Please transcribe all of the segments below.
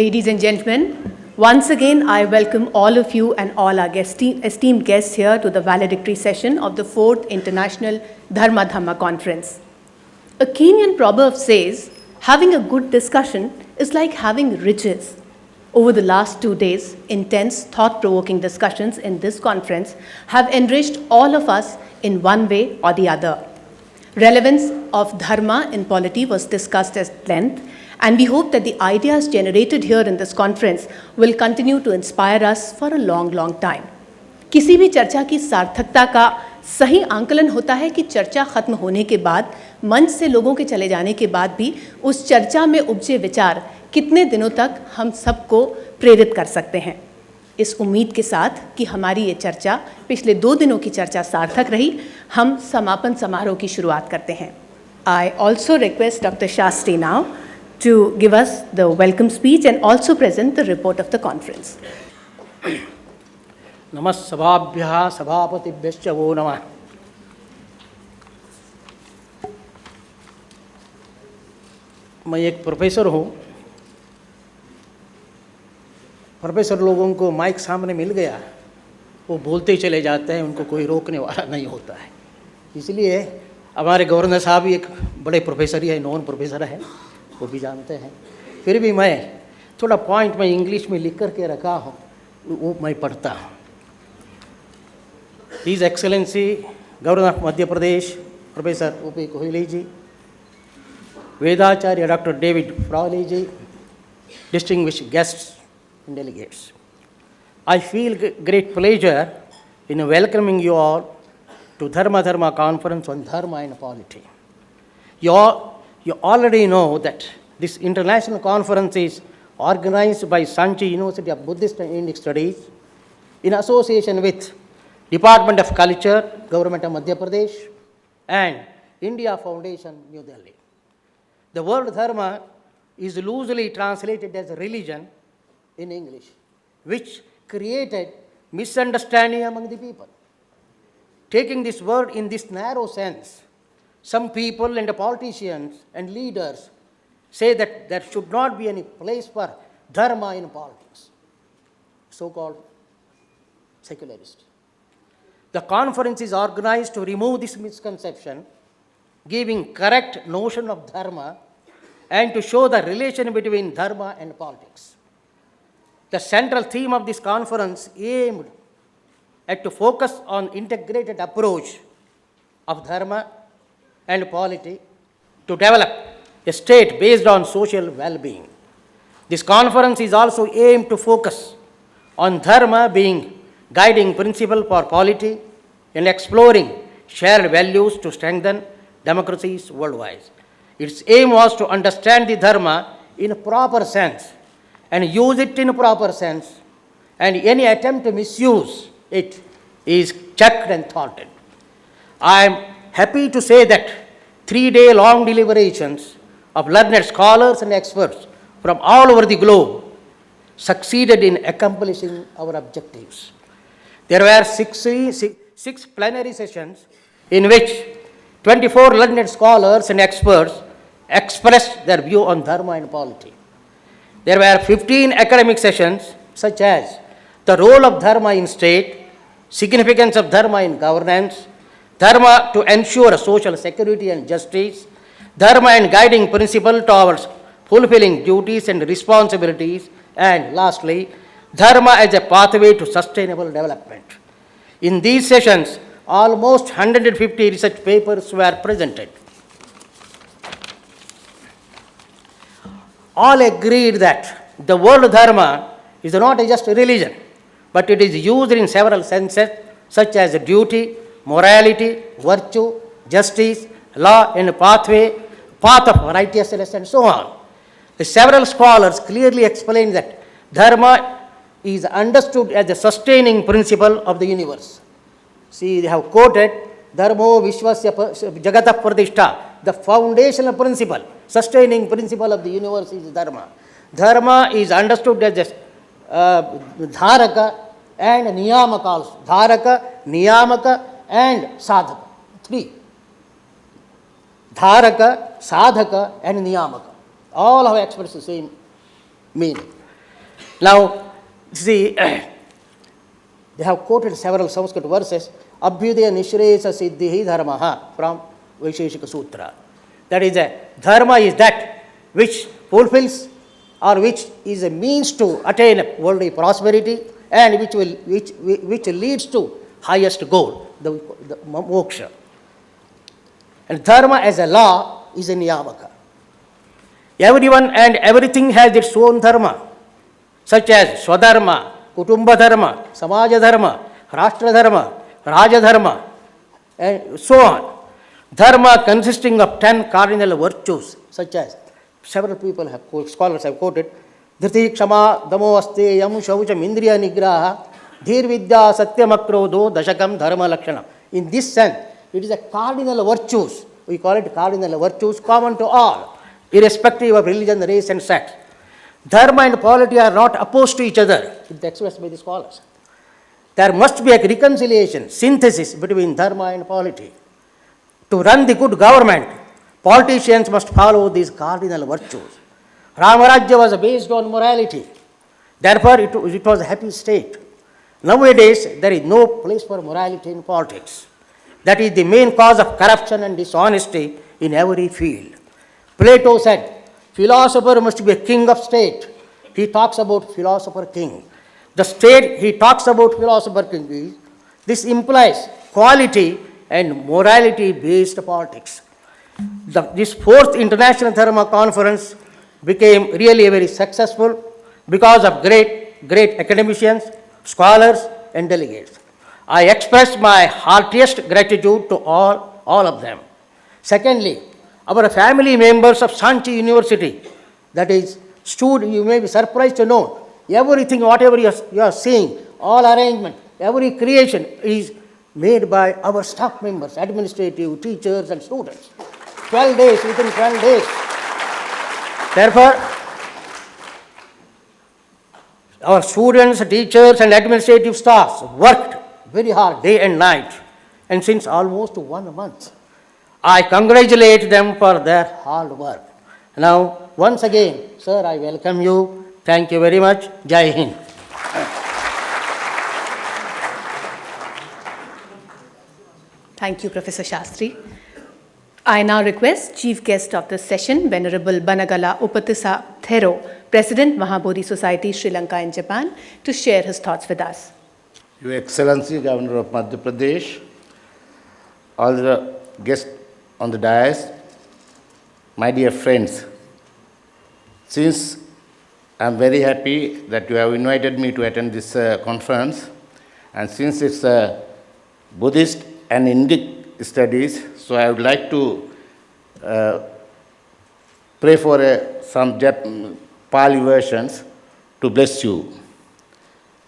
Ladies and gentlemen, once again I welcome all of you and all our esteemed guests here to the valedictory session of the 4th International Dharma Dhamma Conference. A Kenyan proverb says, having a good discussion is like having riches. Over the last 2 days, intense, thought-provoking discussions in this conference have enriched all of us in one way or the other. Relevance of dharma in polity was discussed at length, and we hope that the ideas generated here in this conference will continue to inspire us for a long, long time. किसी भी चर्चा की सार्थकता का सही आंकलन होता है कि चर्चा खत्म होने के बाद, मंच से लोगों के चले जाने के बाद भी उस चर्चा में उपजे विचार कितने दिनों तक हम सबको प्रेरित कर सकते हैं। इस उम्मीद के साथ कि हमारी ये चर्चा पिछले 2 दिनों की चर्चा सार्थक रही, हम समापन समारोह की शुरुआत करते हैं। I also request Dr. Shastri now to give us the welcome speech and also present the report of the conference. नमस्सभाभ्यः सभापतिभ्यश्च वो नमः। मैं एक प्रोफेसर हूँ। प्रोफेसर लोगों को माइक सामने मिल गया, वो बोलते ही चले जाते हैं, उनको कोई रोकने वाला नहीं होता है। इसलिए हमारे गवर्नर साहब भी एक बड़े प्रोफेसर ही है, नॉन प्रोफेसर है, वो भी जानते हैं। फिर भी मैं थोड़ा पॉइंट में इंग्लिश में लिख करके रखा हूँ, वो मैं पढ़ता हूँ। His Excellency Governor of Madhya Pradesh, Professor O.P. Kohli ji, Vedacharya Dr. David Frawley ji, distinguished guests and delegates. I feel great pleasure in welcoming you all to Dharma Conference on Dharma and Polity. You already know that this international conference is organized by Sanchi University of Buddhist and Indic Studies in association with Department of Culture, Government of Madhya Pradesh, and India Foundation, New Delhi. The word dharma is loosely translated as religion in English, which created misunderstanding among the people. Taking this word in this narrow sense, some people and the politicians and leaders say that there should not be any place for dharma in politics, so-called secularists. The conference is organized to remove this misconception, giving correct notion of dharma and to show the relation between dharma and politics. The central theme of this conference aimed at to focus on integrated approach of dharma and polity to develop a state based on social well-being. This conference is also aimed to focus on dharma being guiding principle for polity and exploring shared values to strengthen democracies worldwide. Its aim was to understand the dharma in a proper sense and use it in a proper sense, and any attempt to misuse it is checked and thwarted. I am happy to say that 3-day long deliberations of learned scholars and experts from all over the globe succeeded in accomplishing our objectives. There were six plenary sessions in which 24 learned scholars and experts expressed their view on dharma and polity. There were 15 academic sessions such as the role of dharma in state, significance of dharma in governance, dharma to ensure social security and justice, dharma and guiding principle towards fulfilling duties and responsibilities, and lastly, dharma as a pathway to sustainable development. In these sessions, almost 150 research papers were presented. All agreed that the word dharma is not just a religion, but it is used in several senses such as duty, morality, virtue, justice, law, and path of righteousness, and so on. The several scholars clearly explain that dharma is understood as the sustaining principle of the universe. See, they have quoted Dharmo Vishwasya Jagatah Pradishta, the foundational principle, sustaining principle of the universe is dharma. Dharma is understood as dharaka and niyamaka also. Dharaka, niyamaka, and sadhaka. 3. Dharaka, sadhaka, and niyamaka. All have expressed the same meaning. Now, see, they have quoted several Sanskrit verses, Abhyudaya Nishresa Siddhihi Dharmaha from Vaisheshika Sutra. That is, dharma is that which fulfills or which is a means to attain worldly prosperity and which leads to highest goal, the moksha. And dharma as a law is a niyamaka. Everyone and everything has its own dharma, such as swadharma, kutumba dharma, samaja dharma, rashtra dharma, raja dharma, and so on. Dharma consisting of 10 cardinal virtues, such as several people have scholars have quoted, Dhriti Kshama Damo Asteyam Shaucham Indriya Nigraha Dhir Vidya Satyam Akrodho Dashakam Dharma Lakshanam. In this sense, it is a cardinal virtues. We call it cardinal virtues common to all, irrespective of religion, race and sex. Dharma and polity are not opposed to each other. It is expressed by the scholars. There must be a reconciliation, synthesis between dharma and polity. To run the good government, politicians must follow these cardinal virtues. Ramarajya was based on morality. Therefore, it was a happy state. Nowadays, there is no place for morality in politics. That is the main cause of corruption and dishonesty in every field. Plato said, philosopher must be a king of state. He talks about philosopher king. The state he talks about philosopher king, this implies quality and morality based politics. This fourth International Dharma Conference became really very successful because of great academicians, scholars and delegates. I express my heartiest gratitude to all of them. Secondly, our family members of Sanchi University, that is, you may be surprised to know, everything, whatever you are seeing, all arrangement, every creation is made by our staff members, administrative, teachers and students. 12 days, within 12 days. Therefore, our students, teachers and administrative staffs worked very hard day and night, and since almost 1 month. I congratulate them for their hard work. Now, once again, sir, I welcome you. Thank you very much. Jai Hind. Thank you, Professor Shastri. I now request Chief Guest of the session, Venerable Banagala Upatissa Thero, President, Mahabodhi Society, Sri Lanka and Japan, to share his thoughts with us. Your Excellency, Governor of Madhya Pradesh, all the guests on the dais, my dear friends, since I am very happy that you have invited me to attend this conference, and since it's Buddhist and Indic studies, so I would like to pray for some Pali versions to bless you.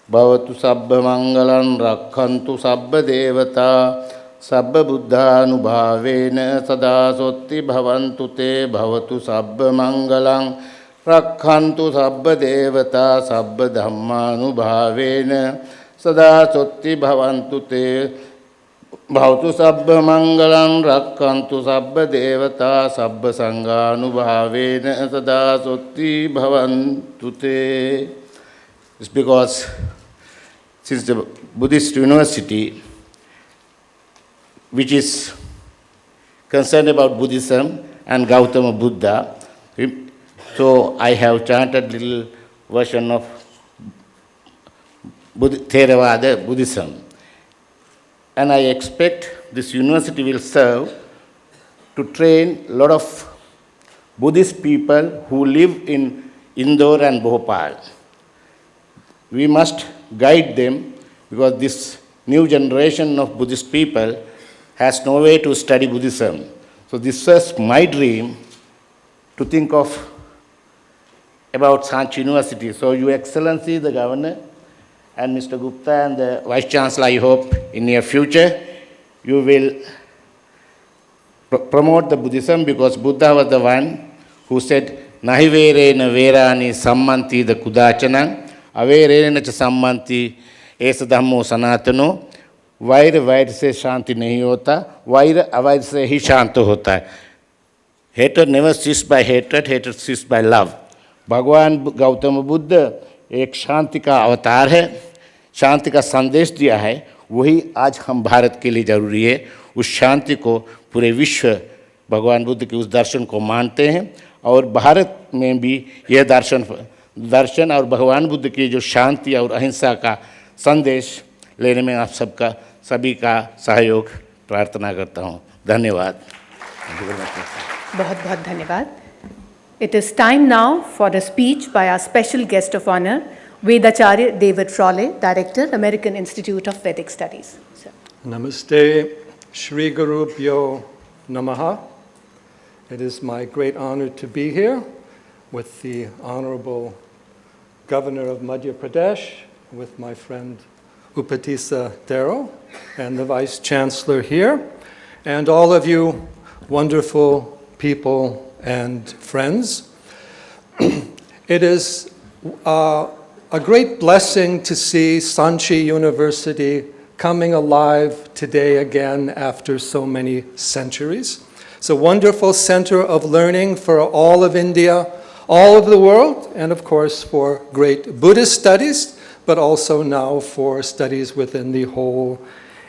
Bhavatu sabba mangalam rakhantu sabba devata sabba buddhanubhavena sada sotti bhavantu te bhavatu sabba mangalam rakhantu sabba devata sabba dhammanubhavena sada sotti bhavantu te bhavatu sabba mangalam rakhantu sabba devata sabba sanghanubhavena sada sotti bhavantu te. It's because since the Buddhist university, which is concerned about Buddhism and Gautama Buddha, so I have chanted little version of Theravada Buddhism. And I expect this university will serve to train a lot of Buddhist people who live in Indore and Bhopal. We must guide them because this new generation of Buddhist people has no way to study Buddhism. So this was my dream to think of about Sanchi University. So Your Excellency, the Governor, and Mr. Gupta and the Vice Chancellor, I hope in near future, you will promote the Buddhism because Buddha was the one who said, Nahi verena verani sammanti the kudachanam, अवेरेण च सम्मति ऐसा धम्मो सनातनो वैर वैर से शांति नहीं होता वैर अवैर से ही शांत होता है hatred never ceases by hatred ceases by love. Bhagavan Gautama Buddha एक शांति का अवतार है, शांति का संदेश दिया है, वही आज हम भारत के लिए ज़रूरी है। उस शांति को पूरे विश्व भगवान बुद्ध के उस दर्शन को मानते हैं और भारत में भी यह दर्शन और भगवान बुद्ध की जो शांति और अहिंसा का संदेश लेने में आप सभी का सहयोग प्रार्थना करता हूँ। धन्यवाद। बहुत बहुत धन्यवाद। It is time now for a speech by our special guest of honor, Vedacharya David Frawley, Director, American Institute of Vedic Studies. Sir. Namaste, Shri Guru Pyo Namaha. It is my great honor to be here with the Honorable Governor of Madhya Pradesh, with my friend Upatissa Dero, and the Vice Chancellor here, and all of you wonderful people and friends. It is a great blessing to see Sanchi University coming alive today again after so many centuries. It's a wonderful center of learning for all of India, all of the world, and of course for great Buddhist studies, but also now for studies within the whole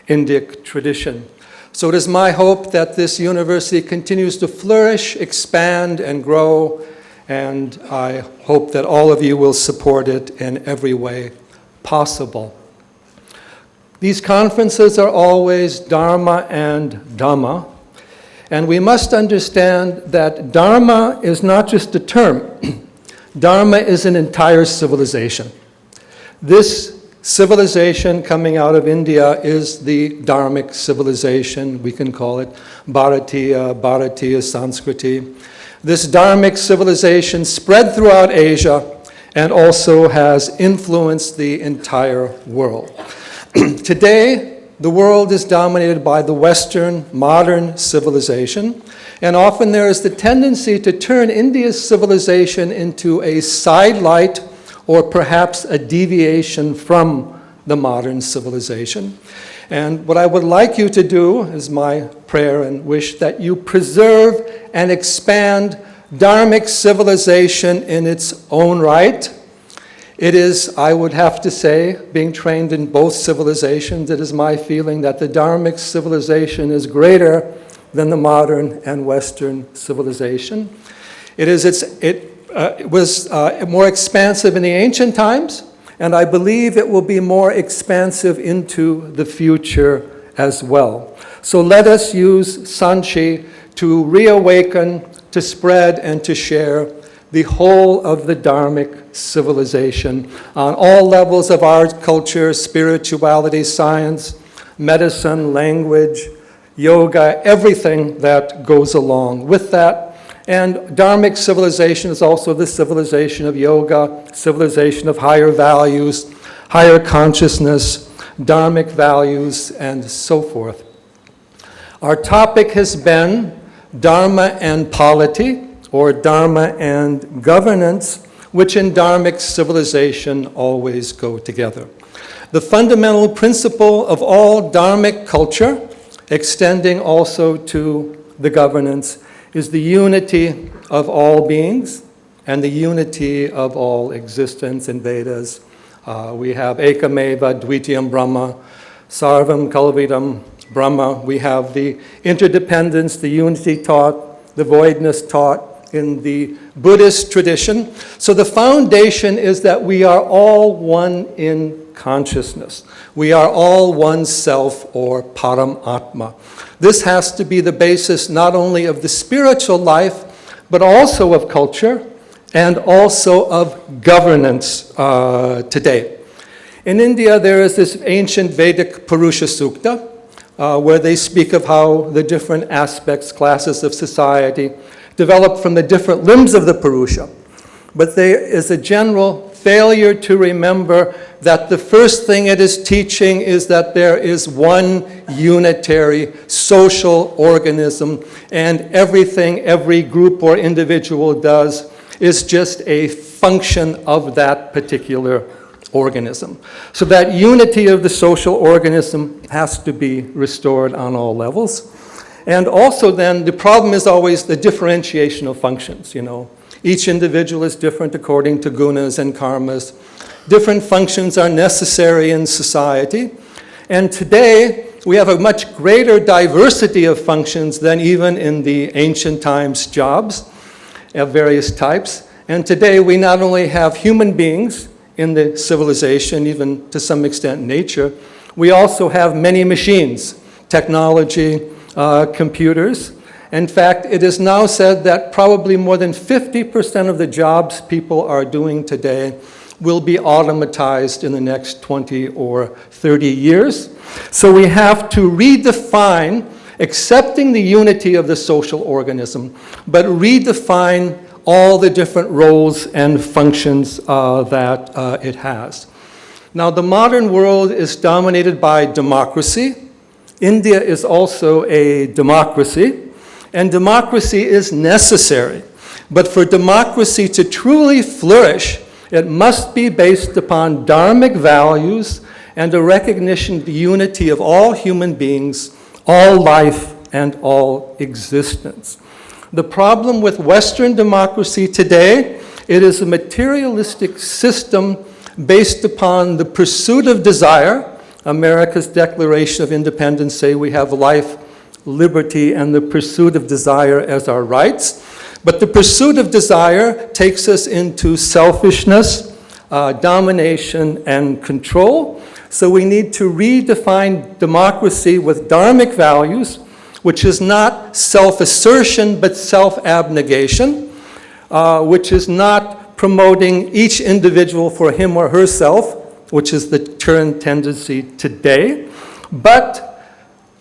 Indic tradition. So it is my hope that this university continues to flourish, expand, and grow, and I hope that all of you will support it in every way possible. These conferences are always Dharma and Dhamma, and we must understand that Dharma is not just a term. Dharma is an entire civilization. This civilization coming out of India is the Dharmic civilization. We can call it Bharatiya Sanskriti. This Dharmic civilization spread throughout Asia and also has influenced the entire world. Today, the world is dominated by the Western modern civilization, and often there is the tendency to turn India's civilization into a sidelight or perhaps a deviation from the modern civilization. And what I would like you to do is my prayer and wish that you preserve and expand Dharmic civilization in its own right. It is, I would have to say, being trained in both civilizations, it is my feeling that the Dharmic civilization is greater than the modern and Western civilization. It was more expansive in the ancient times, and I believe it will be more expansive into the future as well. So let us use Sanchi to reawaken, to spread, and to share the whole of the Dharmic civilization on all levels of art, culture, spirituality, science, medicine, language, yoga, everything that goes along with that. And Dharmic civilization is also the civilization of yoga, civilization of higher values, higher consciousness, Dharmic values, and so forth. Our topic has been Dharma and polity, or Dharma and governance, which in Dharmic civilization always go together. The fundamental principle of all Dharmic culture, extending also to the governance, is the unity of all beings and the unity of all existence. In Vedas, we have Ekameva Dvitiyam Brahma, Sarvam Kalvidam Brahma. We have the interdependence, the unity taught, the voidness taught in the Buddhist tradition. So the foundation is that we are all one in consciousness. We are all one self, or Paramatma. This has to be the basis not only of the spiritual life, but also of culture and also of governance today. In India, there is this ancient Vedic Purusha Sukta, where they speak of how the different aspects, classes of society, develop from the different limbs of the Purusha. But there is a general failure to remember that the first thing it is teaching is that there is one unitary social organism, and everything every group or individual does is just a function of that particular organism. So that unity of the social organism has to be restored on all levels. And also then, the problem is always the differentiation of functions, you know. Each individual is different according to gunas and karmas. Different functions are necessary in society. And today, we have a much greater diversity of functions than even in the ancient times jobs of various types. And today, we not only have human beings in the civilization, even to some extent nature, we also have many machines, technology, computers. In fact, it is now said that probably more than 50% of the jobs people are doing today will be automatized in the next 20 or 30 years. So we have to redefine, accepting the unity of the social organism, but redefine all the different roles and functions that it has. Now, the modern world is dominated by democracy. India is also a democracy, and democracy is necessary. But for democracy to truly flourish, it must be based upon dharmic values and a recognition of the unity of all human beings, all life, and all existence. The problem with Western democracy today, it is a materialistic system based upon the pursuit of desire. America's Declaration of Independence say we have life, liberty, and the pursuit of desire as our rights. But the pursuit of desire takes us into selfishness, domination, and control. So we need to redefine democracy with dharmic values, which is not self-assertion but self-abnegation, which is not promoting each individual for him or herself, which is the current tendency today, but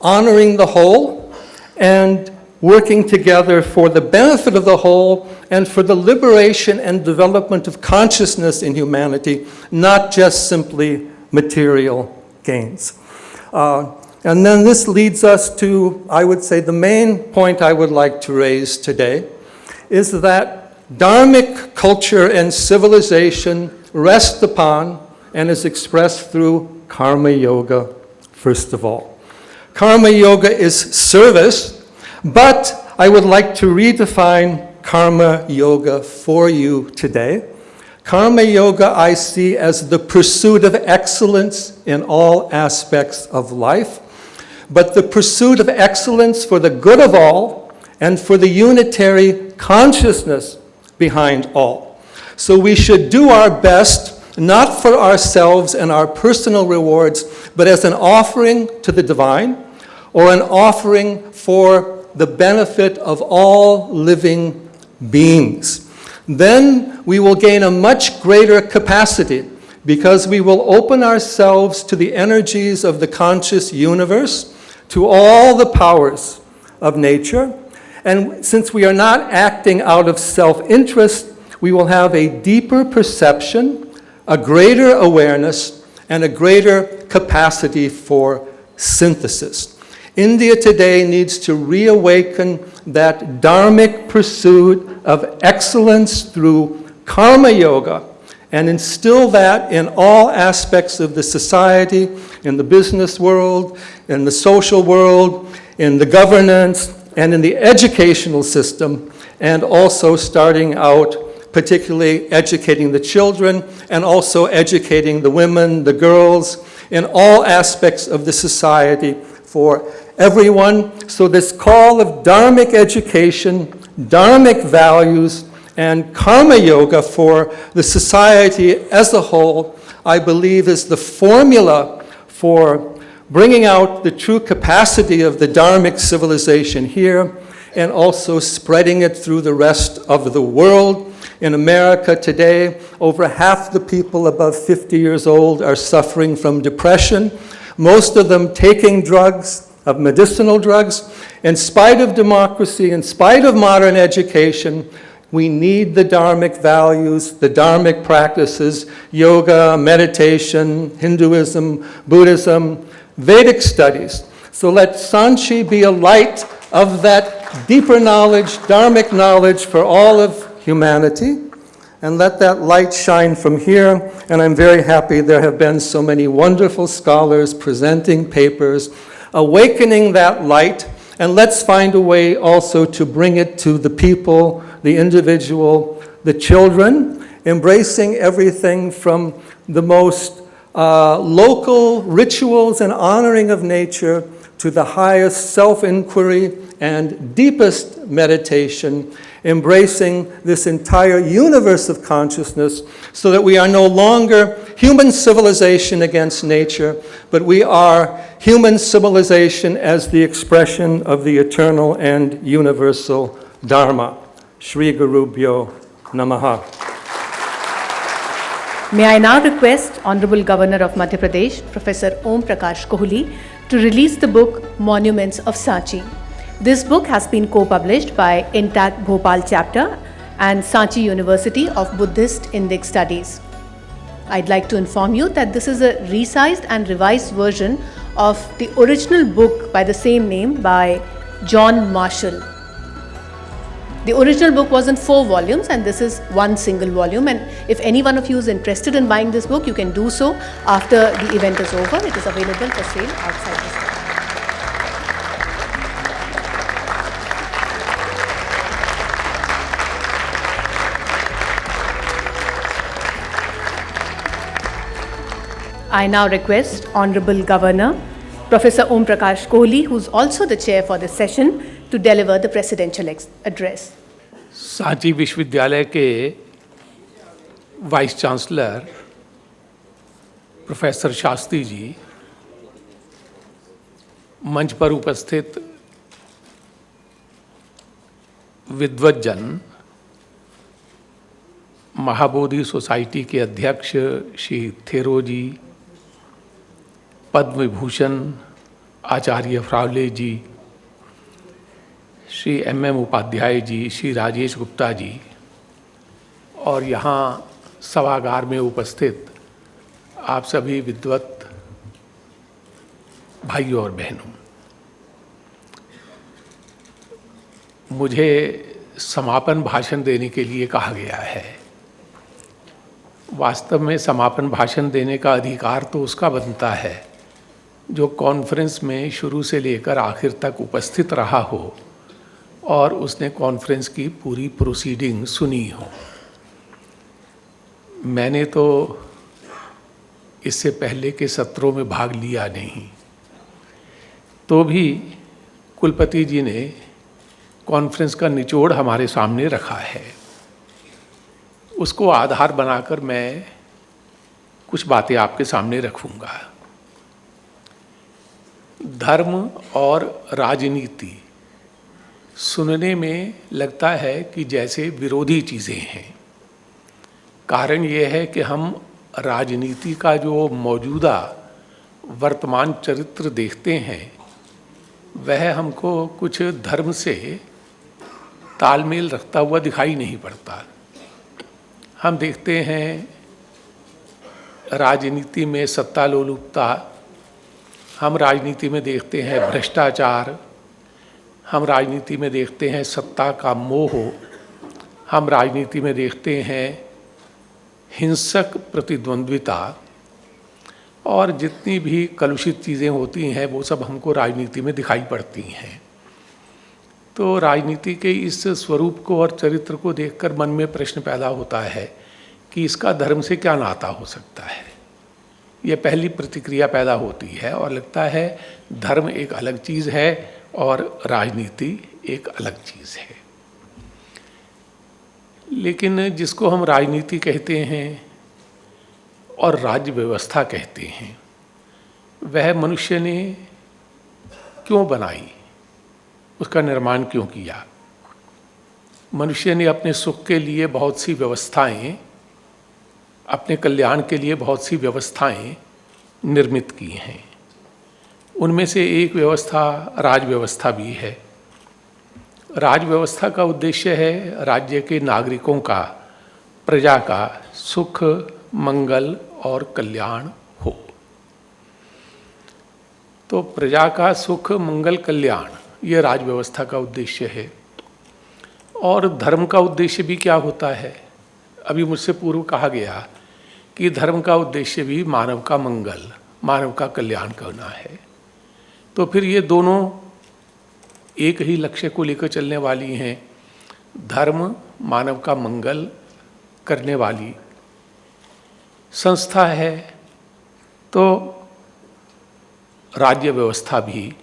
honoring the whole and working together for the benefit of the whole and for the liberation and development of consciousness in humanity, not just simply material gains. And then this leads us to, I would say, the main point I would like to raise today is that dharmic culture and civilization rest upon and is expressed through karma yoga, first of all. Karma yoga is service, but I would like to redefine karma yoga for you today. Karma yoga I see as the pursuit of excellence in all aspects of life, but the pursuit of excellence for the good of all and for the unitary consciousness behind all. So we should do our best, not for ourselves and our personal rewards, but as an offering to the divine or an offering for the benefit of all living beings. Then we will gain a much greater capacity because we will open ourselves to the energies of the conscious universe, to all the powers of nature. And since we are not acting out of self-interest, we will have a deeper perception, a greater awareness, and a greater capacity for synthesis. India today needs to reawaken that dharmic pursuit of excellence through karma yoga and instill that in all aspects of the society, in the business world, in the social world, in the governance, and in the educational system, and also starting out particularly educating the children and also educating the women, the girls, in all aspects of the society for everyone. So this call of dharmic education, dharmic values, and karma yoga for the society as a whole, I believe is the formula for bringing out the true capacity of the dharmic civilization here and also spreading it through the rest of the world. In America today, over half the people above 50 years old are suffering from depression, most of them taking drugs, of medicinal drugs. In spite of democracy, in spite of modern education, we need the dharmic values, the dharmic practices, yoga, meditation, Hinduism, Buddhism, Vedic studies. So let Sanchi be a light of that deeper knowledge, dharmic knowledge for all of humanity, and let that light shine from here. And I'm very happy there have been so many wonderful scholars presenting papers, awakening that light, and let's find a way also to bring it to the people, the individual, the children, embracing everything from the most local rituals and honoring of nature to the highest self-inquiry and deepest meditation, embracing this entire universe of consciousness so that we are no longer human civilization against nature, but we are human civilization as the expression of the eternal and universal Dharma. Shri Gurubhyo Namaha. May I now request Honorable Governor of Madhya Pradesh, Professor Om Prakash Kohli, to release the book Monuments of Sanchi. This book has been co-published by INTAC Bhopal chapter and Sanchi University of Buddhist Indic Studies. I'd like to inform you that this is a resized and revised version of the original book by the same name by John Marshall. The original book was in 4 volumes and this is one single volume, and if any one of you is interested in buying this book, you can do so after the event is over. It is available for sale outside the store. I now request Honorable Governor Professor Om Prakash Kohli, who is also the chair for this session, to deliver the presidential address. Sanchi विश्वविद्यालय के vice chancellor professor Shastri ji, मंच पर उपस्थित विद्वज्जन, Mahabodhi society के अध्यक्ष श्री थेरो जी, पद्म विभूषण आचार्य फ्रावले जी, Shri MM Upadhyay ji, Shri Rajesh Gupta ji और यहाँ सभागार में उपस्थित आप सभी विद्वत भाइयों और बहनों, मुझे समापन भाषण देने के लिए कहा गया है। वास्तव में समापन भाषण देने का अधिकार तो उसका बनता है जो कॉन्फ्रेंस में शुरू से लेकर आखिर तक उपस्थित रहा हो और उसने कॉन्फ्रेंस की पूरी प्रोसीडिंग सुनी हो। मैंने तो इससे पहले के सत्रों में भाग लिया नहीं, तो भी कुलपति जी ने कॉन्फ्रेंस का निचोड़ हमारे सामने रखा है। उसको आधार बनाकर मैं कुछ बातें आपके सामने रखूंगा। धर्म और राजनीति सुनने में लगता है कि जैसे विरोधी चीज़ें हैं। कारण ये है कि हम राजनीति का जो मौजूदा वर्तमान चरित्र देखते हैं वह हमको कुछ धर्म से तालमेल रखता हुआ दिखाई नहीं पड़ता। हम देखते हैं राजनीति में सत्ता लोलुपता, हम राजनीति में देखते हैं भ्रष्टाचार, हम राजनीति में देखते हैं सत्ता का मोह, हम राजनीति में देखते हैं हिंसक प्रतिद्वंद्विता, और जितनी भी कलुषित चीज़ें होती हैं वो सब हमको राजनीति में दिखाई पड़ती हैं। तो राजनीति के इस स्वरूप को और चरित्र को देखकर मन में प्रश्न पैदा होता है कि इसका धर्म से क्या नाता हो सकता है। यह पहली प्रतिक्रिया पैदा होती है और लगता है धर्म एक अलग चीज़ है और राजनीति एक अलग चीज़ है। लेकिन जिसको हम राजनीति कहते हैं और राज्य व्यवस्था कहते हैं, वह मनुष्य ने क्यों बनाई, उसका निर्माण क्यों किया। मनुष्य ने अपने सुख के लिए बहुत सी व्यवस्थाएं, अपने कल्याण के लिए बहुत सी व्यवस्थाएं निर्मित की हैं। उनमें से एक व्यवस्था राज व्यवस्था भी है। राज व्यवस्था का उद्देश्य है राज्य के नागरिकों का, प्रजा का सुख, मंगल और कल्याण हो। तो प्रजा का सुख, मंगल, कल्याण, ये राज व्यवस्था का उद्देश्य है। और धर्म का उद्देश्य भी क्या होता है? अभी मुझसे पूर्व कहा गया कि धर्म का उद्देश्य भी मानव का मंगल, मानव का कल्याण करना है। तो फिर ये दोनों एक ही लक्ष्य को लेकर चलने वाली हैं। धर्म मानव का मंगल करने वाली संस्था है, तो राज्य व्यवस्था भी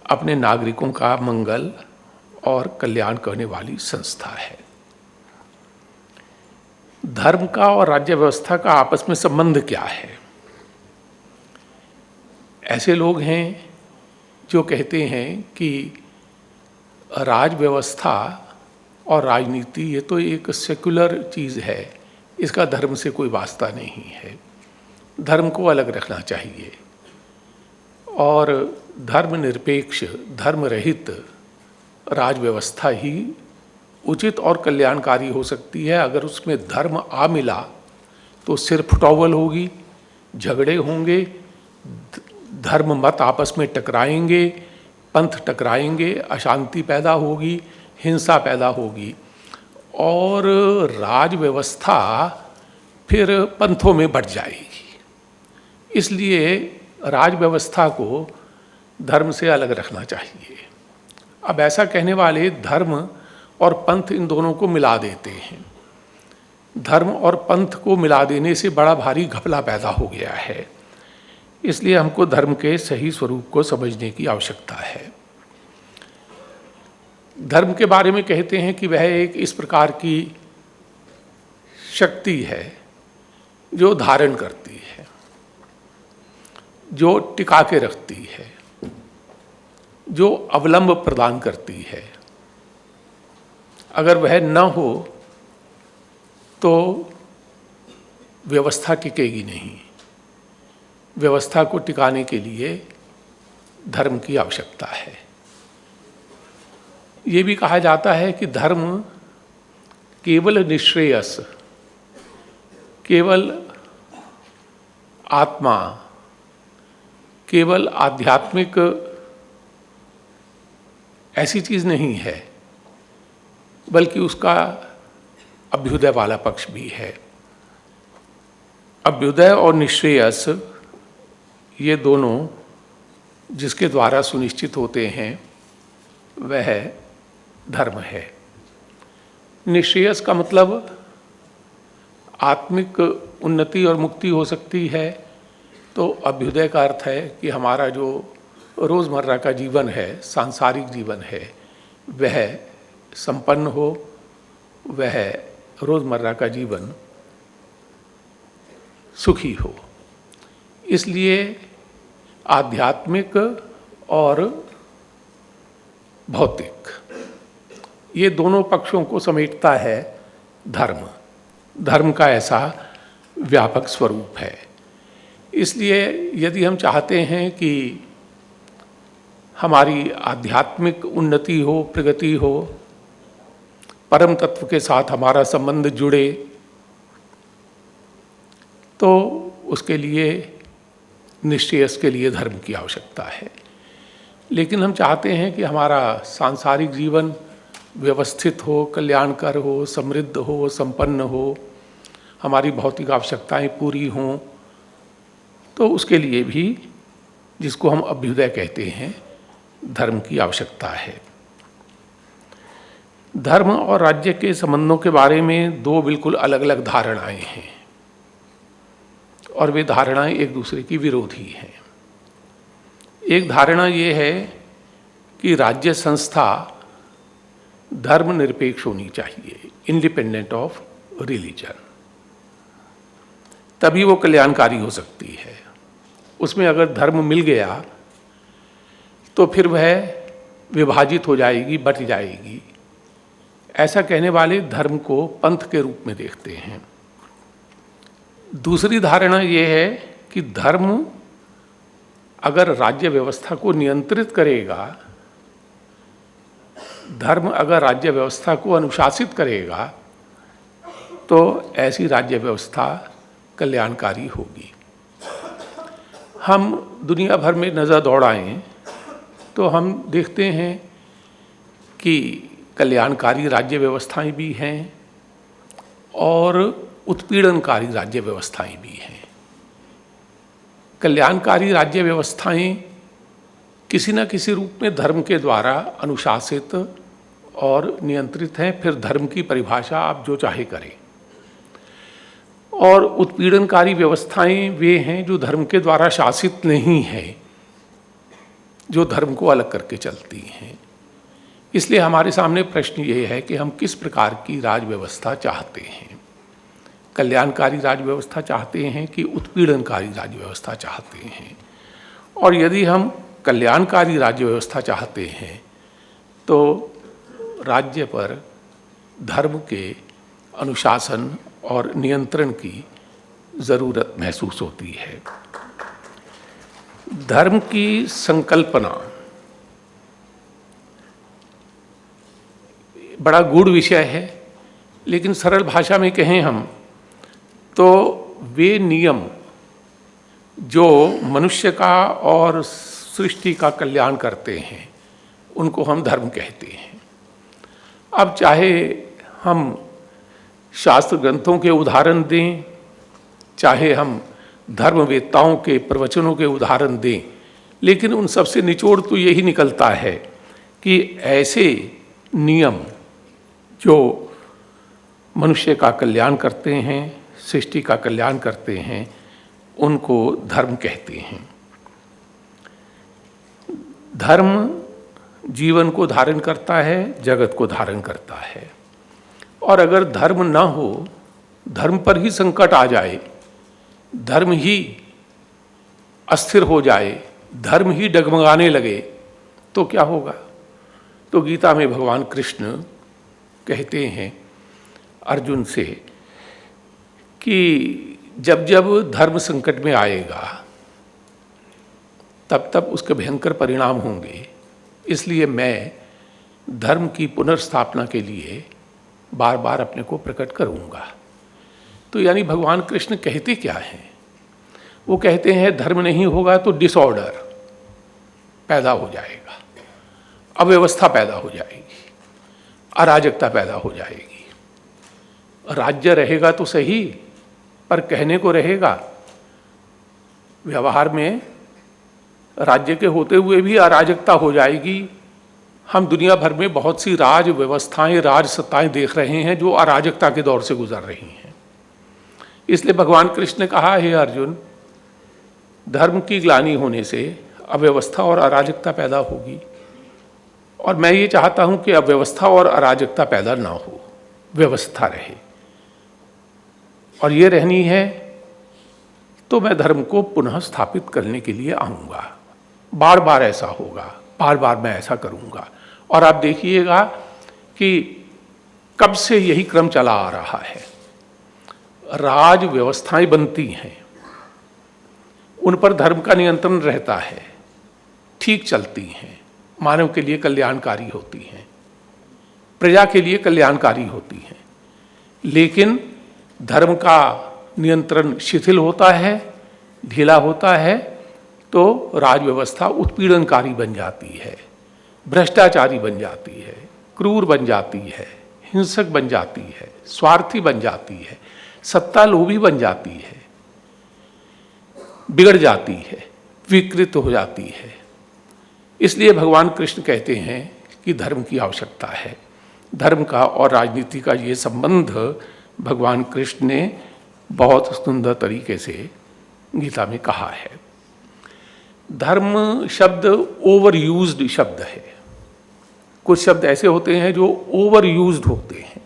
अपने नागरिकों का मंगल और कल्याण करने वाली संस्था है। धर्म का और राज्य व्यवस्था का आपस में संबंध क्या है? ऐसे लोग हैं जो कहते हैं कि राज व्यवस्था और राजनीति ये तो एक सेक्युलर चीज़ है, इसका धर्म से कोई वास्ता नहीं है, धर्म को अलग रखना चाहिए और धर्मनिरपेक्ष, धर्म रहित राज व्यवस्था ही उचित और कल्याणकारी हो सकती है। अगर उसमें धर्म आ मिला तो सिर फुटौवल होगी, झगड़े होंगे, धर्म मत आपस में टकराएंगे, पंथ टकराएंगे, अशांति पैदा होगी, हिंसा पैदा होगी और राज व्यवस्था फिर पंथों में बढ़ जाएगी। इसलिए राज व्यवस्था को धर्म से अलग रखना चाहिए। अब ऐसा कहने वाले धर्म और पंथ इन दोनों को मिला देते हैं। धर्म और पंथ को मिला देने से बड़ा भारी घपला पैदा हो गया है। इसलिए हमको धर्म के सही स्वरूप को समझने की आवश्यकता है। धर्म के बारे में कहते हैं कि वह एक इस प्रकार की शक्ति है जो धारण करती है, जो टिका के रखती है, जो अवलंब प्रदान करती है। अगर वह न हो तो व्यवस्था टिकेगी नहीं। व्यवस्था को टिकाने के लिए धर्म की आवश्यकता है। ये भी कहा जाता है कि धर्म केवल निःश्रेयस, केवल आत्मा, केवल आध्यात्मिक ऐसी चीज़ नहीं है, बल्कि उसका अभ्युदय वाला पक्ष भी है। अभ्युदय और निःश्रेयस ये दोनों जिसके द्वारा सुनिश्चित होते हैं वह धर्म है। निःश्रेयस का मतलब आत्मिक उन्नति और मुक्ति हो सकती है, तो अभ्युदय का अर्थ है कि हमारा जो रोज़मर्रा का जीवन है, सांसारिक जीवन है, वह संपन्न हो, वह रोज़मर्रा का जीवन सुखी हो। इसलिए आध्यात्मिक और भौतिक ये दोनों पक्षों को समेटता है धर्म। धर्म का ऐसा व्यापक स्वरूप है। इसलिए यदि हम चाहते हैं कि हमारी आध्यात्मिक उन्नति हो, प्रगति हो, परम तत्व के साथ हमारा संबंध जुड़े, तो उसके लिए निश्चेयस के लिए धर्म की आवश्यकता है। लेकिन हम चाहते हैं कि हमारा सांसारिक जीवन व्यवस्थित हो, कल्याणकर हो, समृद्ध हो, संपन्न हो, हमारी भौतिक आवश्यकताएं पूरी हों, तो उसके लिए भी, जिसको हम अभ्युदय कहते हैं, धर्म की आवश्यकता है। धर्म और राज्य के संबंधों के बारे में दो बिल्कुल अलग अलग धारणाएं हैं और वे धारणाएं एक दूसरे की विरोधी हैं। एक धारणा ये है कि राज्य संस्था धर्मनिरपेक्ष होनी चाहिए, इंडिपेंडेंट ऑफ रिलीजन, तभी वो कल्याणकारी हो सकती है। उसमें अगर धर्म मिल गया तो फिर वह विभाजित हो जाएगी, बट जाएगी। ऐसा कहने वाले धर्म को पंथ के रूप में देखते हैं। दूसरी धारणा ये है कि धर्म अगर राज्य व्यवस्था को नियंत्रित करेगा, धर्म अगर राज्य व्यवस्था को अनुशासित करेगा, तो ऐसी राज्य व्यवस्था कल्याणकारी होगी। हम दुनिया भर में नज़र दौड़ाएं तो हम देखते हैं कि कल्याणकारी राज्य व्यवस्थाएं भी हैं और उत्पीड़नकारी राज्य व्यवस्थाएं भी हैं। कल्याणकारी राज्य व्यवस्थाएं किसी न किसी रूप में धर्म के द्वारा अनुशासित और नियंत्रित हैं। फिर धर्म की परिभाषा आप जो चाहे करें, और उत्पीड़नकारी व्यवस्थाएं वे हैं जो धर्म के द्वारा शासित नहीं है, जो धर्म को अलग करके चलती हैं। इसलिए हमारे सामने प्रश्न ये है कि हम किस प्रकार की राज व्यवस्था चाहते हैं। कल्याणकारी राज व्यवस्था चाहते हैं कि उत्पीड़नकारी राज व्यवस्था चाहते हैं। और यदि हम कल्याणकारी राज्य व्यवस्था चाहते हैं तो राज्य पर धर्म के अनुशासन और नियंत्रण की ज़रूरत महसूस होती है। धर्म की संकल्पना बड़ा गूढ़ विषय है, लेकिन सरल भाषा में कहें हम तो वे नियम जो मनुष्य का और सृष्टि का कल्याण करते हैं उनको हम धर्म कहते हैं। अब चाहे हम शास्त्र ग्रंथों के उदाहरण दें, चाहे हम धर्मवेत्ताओं के प्रवचनों के उदाहरण दें, लेकिन उन सबसे निचोड़ तो यही निकलता है कि ऐसे नियम जो मनुष्य का कल्याण करते हैं, सृष्टि का कल्याण करते हैं, उनको धर्म कहते हैं। धर्म जीवन को धारण करता है, जगत को धारण करता है। और अगर धर्म न हो, धर्म पर ही संकट आ जाए, धर्म ही अस्थिर हो जाए, धर्म ही डगमगाने लगे, तो क्या होगा? तो गीता में भगवान कृष्ण कहते हैं अर्जुन से कि जब जब धर्म संकट में आएगा तब तब उसके भयंकर परिणाम होंगे, इसलिए मैं धर्म की पुनर्स्थापना के लिए बार बार अपने को प्रकट करूंगा। तो यानी भगवान कृष्ण कहते क्या हैं? वो कहते हैं धर्म नहीं होगा तो डिसऑर्डर पैदा हो जाएगा, अव्यवस्था पैदा हो जाएगी, अराजकता पैदा हो जाएगी। राज्य रहेगा तो सही, पर कहने को रहेगा, व्यवहार में राज्य के होते हुए भी अराजकता हो जाएगी। हम दुनिया भर में बहुत सी राज व्यवस्थाएं, राज सत्ताएं देख रहे हैं जो अराजकता के दौर से गुजर रही हैं। इसलिए भगवान कृष्ण ने कहा, हे अर्जुन, धर्म की ग्लानि होने से अव्यवस्था और अराजकता पैदा होगी, और मैं ये चाहता हूं कि अव्यवस्था और अराजकता पैदा ना हो, व्यवस्था रहे। और ये रहनी है तो मैं धर्म को पुनः स्थापित करने के लिए आऊँगा। बार बार ऐसा होगा, बार बार मैं ऐसा करूँगा। और आप देखिएगा कि कब से यही क्रम चला आ रहा है। राज व्यवस्थाएं बनती हैं, उन पर धर्म का नियंत्रण रहता है, ठीक चलती हैं, मानव के लिए कल्याणकारी होती हैं, प्रजा के लिए कल्याणकारी होती हैं। लेकिन धर्म का नियंत्रण शिथिल होता है, ढीला होता है, तो राज व्यवस्था उत्पीड़नकारी बन जाती है, भ्रष्टाचारी बन जाती है, क्रूर बन जाती है, हिंसक बन जाती है, स्वार्थी बन जाती है, सत्ता लोभी बन जाती है, बिगड़ जाती है, विकृत हो जाती है। इसलिए भगवान कृष्ण कहते हैं कि धर्म की आवश्यकता है। धर्म का और राजनीति का ये संबंध भगवान कृष्ण ने बहुत सुंदर तरीके से गीता में कहा है। धर्म शब्द ओवर यूज्ड शब्द है। कुछ शब्द ऐसे होते हैं जो ओवर यूज्ड होते हैं,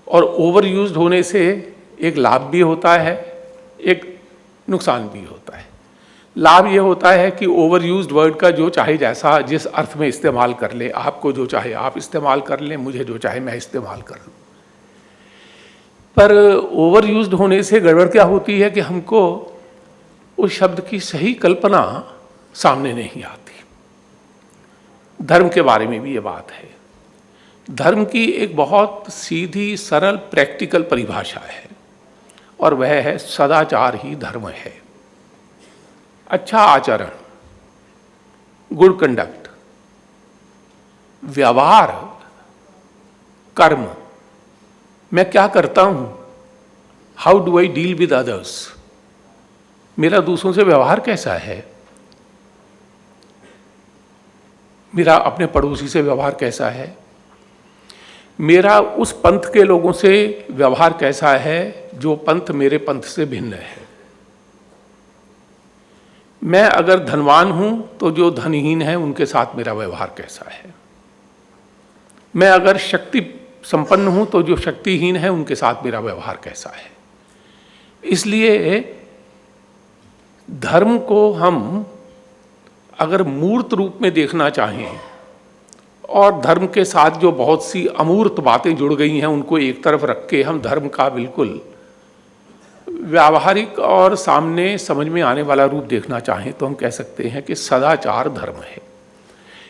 और ओवर यूज्ड होने से एक लाभ भी होता है, एक नुकसान भी होता है। लाभ ये होता है कि ओवर यूज्ड वर्ड का जो चाहे जैसा जिस अर्थ में इस्तेमाल कर ले, आपको जो चाहे आप इस्तेमाल कर लें, मुझे जो चाहे मैं इस्तेमाल कर लूँ। पर ओवर यूज्ड होने से गड़बड़ क्या होती है कि हमको उस शब्द की सही कल्पना सामने नहीं आती। धर्म के बारे में भी ये बात है। धर्म की एक बहुत सीधी सरल प्रैक्टिकल परिभाषा है, और वह है सदाचार ही धर्म है। अच्छा आचरण, गुड कंडक्ट, व्यवहार, कर्म, मैं क्या करता हूं, how do I deal with others, मेरा दूसरों से व्यवहार कैसा है, मेरा अपने पड़ोसी से व्यवहार कैसा है, मेरा उस पंथ के लोगों से व्यवहार कैसा है जो पंथ मेरे पंथ से भिन्न है। मैं अगर धनवान हूं तो जो धनहीन है उनके साथ मेरा व्यवहार कैसा है। मैं अगर शक्ति संपन्न हूं तो जो शक्तिहीन है उनके साथ मेरा व्यवहार कैसा है। इसलिए धर्म को हम अगर मूर्त रूप में देखना चाहें और धर्म के साथ जो बहुत सी अमूर्त बातें जुड़ गई हैं उनको एक तरफ रख के हम धर्म का बिल्कुल व्यावहारिक और सामने समझ में आने वाला रूप देखना चाहें तो हम कह सकते हैं कि सदाचार धर्म है।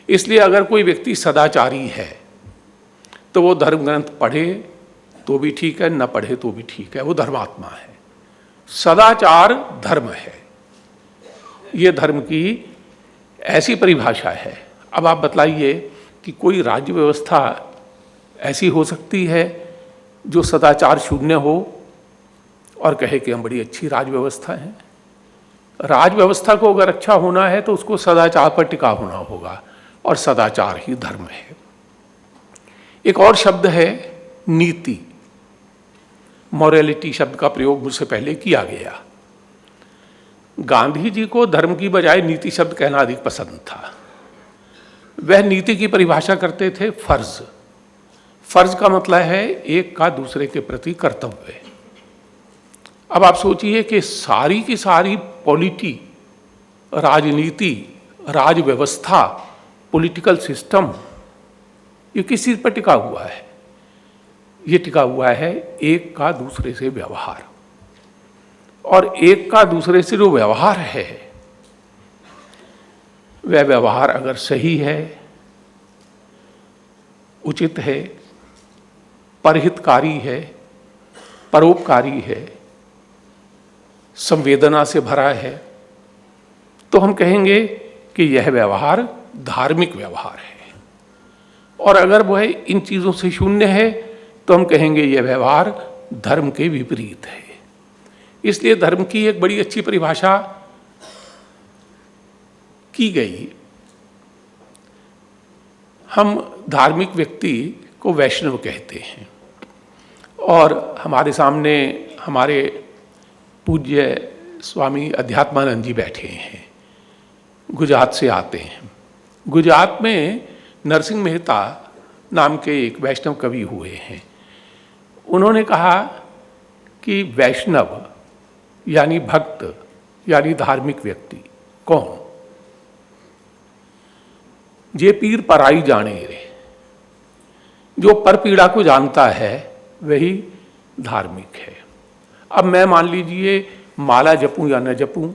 इसलिए अगर कोई व्यक्ति सदाचारी है तो वो धर्म ग्रंथ पढ़े तो भी ठीक है, न पढ़े तो भी ठीक है, वो धर्मात्मा है। सदाचार धर्म है, ये धर्म की ऐसी परिभाषा है। अब आप बतलाइए कि कोई राज्य व्यवस्था ऐसी हो सकती है जो सदाचार शून्य हो और कहे कि हम बड़ी अच्छी राज व्यवस्था है। राज व्यवस्था को अगर अच्छा होना है तो उसको सदाचार पर टिका होना होगा और सदाचार ही धर्म है। एक और शब्द है नीति। मॉरलिटी शब्द का प्रयोग मुझसे पहले किया गया। गांधी जी को धर्म की बजाय नीति शब्द कहना अधिक पसंद था। वह नीति की परिभाषा करते थे फर्ज। फर्ज का मतलब है एक का दूसरे के प्रति कर्तव्य। अब आप सोचिए कि सारी की सारी पॉलिटी, राजनीति, राज व्यवस्था, पॉलिटिकल सिस्टम, ये किस चीज पर टिका हुआ है? ये टिका हुआ है एक का दूसरे से व्यवहार। और एक का दूसरे से जो व्यवहार है वह व्यवहार अगर सही है, उचित है, परहितकारी है, परोपकारी है, संवेदना से भरा है, तो हम कहेंगे कि यह व्यवहार धार्मिक व्यवहार है। और अगर वह इन चीज़ों से शून्य है तो हम कहेंगे यह व्यवहार धर्म के विपरीत है। इसलिए धर्म की एक बड़ी अच्छी परिभाषा की गई। हम धार्मिक व्यक्ति को वैष्णव कहते हैं और हमारे सामने हमारे पूज्य स्वामी अध्यात्मानंद जी बैठे हैं, गुजरात से आते हैं। गुजरात में नरसिंह मेहता नाम के एक वैष्णव कवि हुए हैं। उन्होंने कहा कि वैष्णव यानी भक्त यानी धार्मिक व्यक्ति कौन? जे पीर पराई जाने रे। जो पर पीड़ा को जानता है वही धार्मिक है। अब मैं मान लीजिए माला जपूं या न जपूं,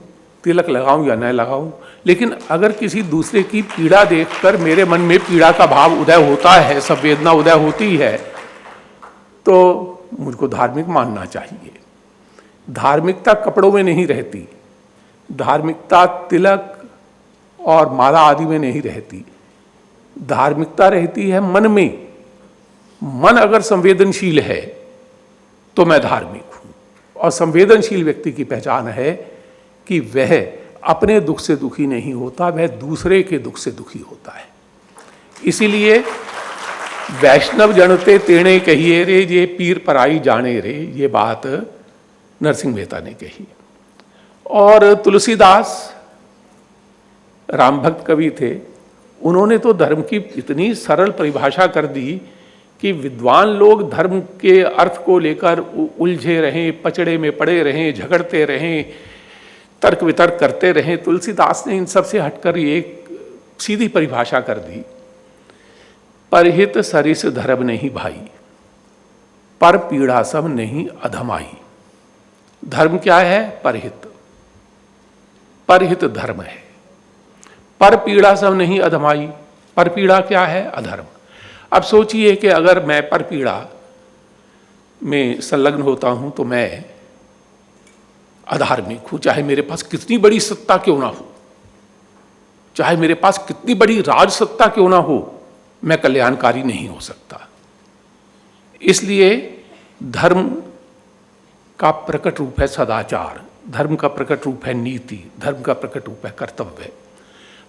तिलक लगाऊं या न लगाऊं, लेकिन अगर किसी दूसरे की पीड़ा देखकर मेरे मन में पीड़ा का भाव उदय होता है, संवेदना उदय होती है, तो मुझको धार्मिक मानना चाहिए। धार्मिकता कपड़ों में नहीं रहती, धार्मिकता तिलक और माला आदि में नहीं रहती। धार्मिकता रहती है मन में। मन अगर संवेदनशील है तो मैं धार्मिक हूं। और संवेदनशील व्यक्ति की पहचान है कि वह अपने दुख से दुखी नहीं होता, वह दूसरे के दुख से दुखी होता है। इसीलिए वैष्णव जनते तेणे कहिए रे, ये पीर पराई जाने रे, ये बात नरसिंह मेहता ने कही। और तुलसीदास राम भक्त कवि थे, उन्होंने तो धर्म की इतनी सरल परिभाषा कर दी कि विद्वान लोग धर्म के अर्थ को लेकर उलझे रहें, पचड़े में पड़े रहें, झगड़ते रहें, तर्क वितर्क करते रहें। तुलसीदास ने इन सब से हटकर एक सीधी परिभाषा कर दी, परहित सरिस धर्म नहीं भाई, पर पीड़ा सब नहीं अधमाई। धर्म क्या है? परहित। परहित धर्म है। पर पीड़ा सब नहीं अधमाई। पर पीड़ा क्या है? अधर्म। अब सोचिए कि अगर मैं पर पीड़ा में संलग्न होता हूं तो मैं अधार्मिक हूं, चाहे मेरे पास कितनी बड़ी सत्ता क्यों ना हो, चाहे मेरे पास कितनी बड़ी राज सत्ता क्यों ना हो, मैं कल्याणकारी नहीं हो सकता। इसलिए धर्म का प्रकट रूप है सदाचार, धर्म का प्रकट रूप है नीति, धर्म का प्रकट रूप है कर्तव्य।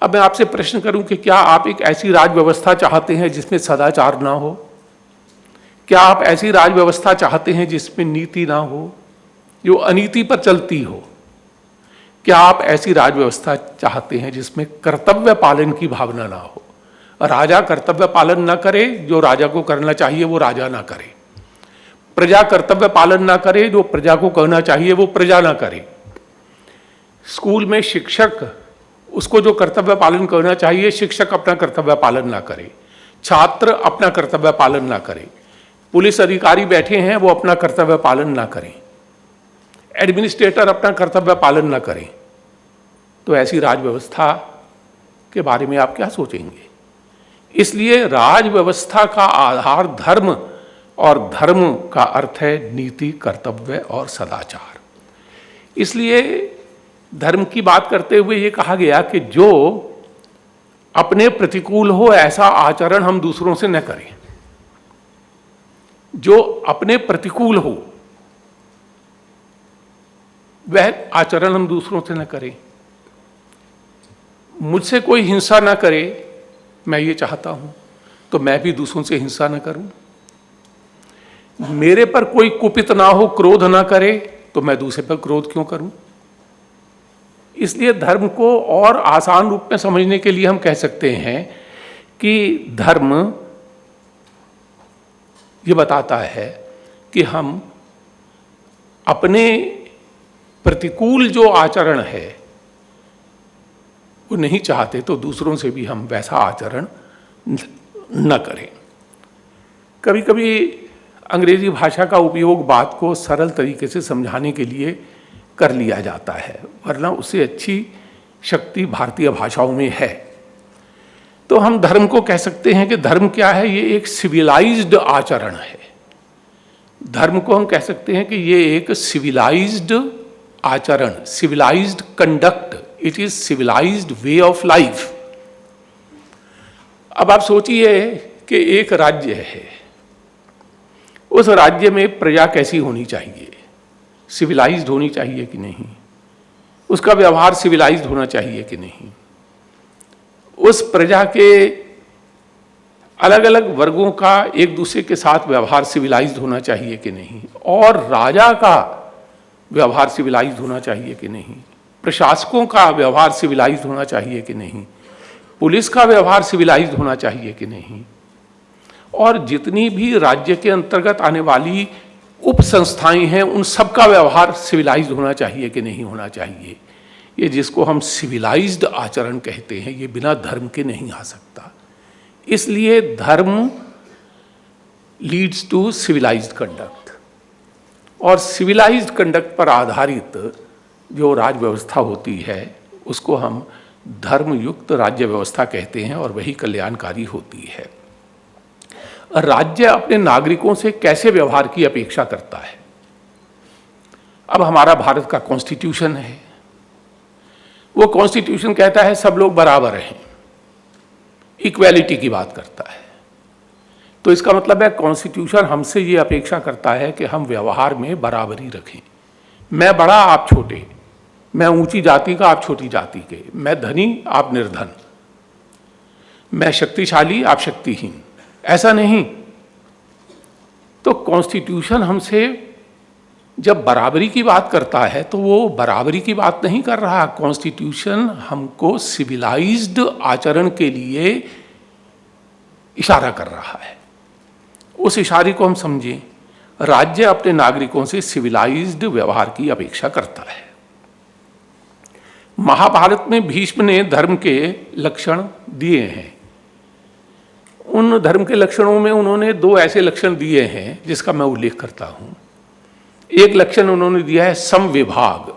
अब मैं आपसे प्रश्न करूं कि क्या आप एक ऐसी राज व्यवस्था चाहते हैं जिसमें सदाचार ना हो? क्या आप ऐसी राज व्यवस्था चाहते हैं जिसमें नीति ना हो? जो अनीति पर चलती हो। क्या आप ऐसी राज व्यवस्था चाहते हैं जिसमें कर्तव्य पालन की भावना ना हो? राजा कर्तव्य पालन ना करे, जो राजा को करना चाहिए वो राजा ना करे। प्रजा कर्तव्य पालन ना करे, जो प्रजा को करना चाहिए वो प्रजा ना करे। स्कूल में शिक्षक, उसको जो कर्तव्य पालन करना चाहिए शिक्षक अपना कर्तव्य पालन ना करे। छात्र अपना कर्तव्य पालन ना करे। पुलिस अधिकारी बैठे हैं वो अपना कर्तव्य पालन ना करें। एडमिनिस्ट्रेटर अपना कर्तव्य पालन ना करें। तो ऐसी राज व्यवस्था के बारे में आप क्या सोचेंगे? इसलिए राज व्यवस्था का आधार धर्म, और धर्म का अर्थ है नीति, कर्तव्य और सदाचार। इसलिए धर्म की बात करते हुए ये कहा गया कि जो अपने प्रतिकूल हो ऐसा आचरण हम दूसरों से न करें। जो अपने प्रतिकूल हो वह आचरण हम दूसरों से न करें। मुझसे कोई हिंसा न करे, मैं ये चाहता हूं, तो मैं भी दूसरों से हिंसा न करूं। मेरे पर कोई कुपित ना हो, क्रोध ना करे, तो मैं दूसरे पर क्रोध क्यों करूं? इसलिए धर्म को और आसान रूप में समझने के लिए हम कह सकते हैं कि धर्म ये बताता है कि हम अपने प्रतिकूल जो आचरण है वो नहीं चाहते, तो दूसरों से भी हम वैसा आचरण न करें। कभी कभी अंग्रेजी भाषा का उपयोग बात को सरल तरीके से समझाने के लिए कर लिया जाता है, वरना उससे अच्छी शक्ति भारतीय भाषाओं में है। तो हम धर्म को कह सकते हैं कि धर्म क्या है? ये एक सिविलाइज्ड आचरण है। धर्म को हम कह सकते हैं कि ये एक सिविलाइज्ड आचरण, civilised conduct, it is civilised way of life. अब आप सोचिए कि एक राज्य है, उस राज्य में प्रजा कैसी होनी चाहिए? सिविलाइज्ड होनी चाहिए कि नहीं? उसका व्यवहार सिविलाइज्ड होना चाहिए कि नहीं? उस प्रजा के अलग अलग वर्गों का एक दूसरे के साथ व्यवहार सिविलाइज्ड होना चाहिए कि नहीं? और राजा का व्यवहार सिविलाइज्ड होना चाहिए कि नहीं? प्रशासकों का व्यवहार सिविलाइज्ड होना चाहिए कि नहीं? पुलिस का व्यवहार सिविलाइज्ड होना चाहिए कि नहीं? और जितनी भी राज्य के अंतर्गत आने वाली उप संस्थाएं हैं उन सबका व्यवहार सिविलाइज्ड होना चाहिए कि नहीं होना चाहिए? ये जिसको हम सिविलाइज्ड आचरण कहते हैं, ये बिना धर्म के नहीं आ सकता। इसलिए धर्म लीड्स टू सिविलाइज्ड कंडक्ट, और सिविलाइज्ड कंडक्ट पर आधारित जो राज्य व्यवस्था होती है उसको हम धर्मयुक्त राज्य व्यवस्था कहते हैं, और वही कल्याणकारी होती है। राज्य अपने नागरिकों से कैसे व्यवहार की अपेक्षा करता है? अब हमारा भारत का कॉन्स्टिट्यूशन है, वो कॉन्स्टिट्यूशन कहता है सब लोग बराबर हैं, इक्वेलिटी की बात करता है। तो इसका मतलब है कॉन्स्टिट्यूशन हमसे ये अपेक्षा करता है कि हम व्यवहार में बराबरी रखें। मैं बड़ा आप छोटे, मैं ऊंची जाति का आप छोटी जाति के, मैं धनी आप निर्धन, मैं शक्तिशाली आप शक्तिहीन, ऐसा नहीं। तो कॉन्स्टिट्यूशन हमसे जब बराबरी की बात करता है तो वो बराबरी की बात नहीं कर रहा। कॉन्स्टिट्यूशन हमको सिविलाइज्ड आचरण के लिए इशारा कर रहा है। उस इशारे को हम समझें, राज्य अपने नागरिकों से सिविलाइज्ड व्यवहार की अपेक्षा करता है। महाभारत में भीष्म ने धर्म के लक्षण दिए हैं। उन धर्म के लक्षणों में उन्होंने दो ऐसे लक्षण दिए हैं जिसका मैं उल्लेख करता हूं। एक लक्षण उन्होंने दिया है समविभाग।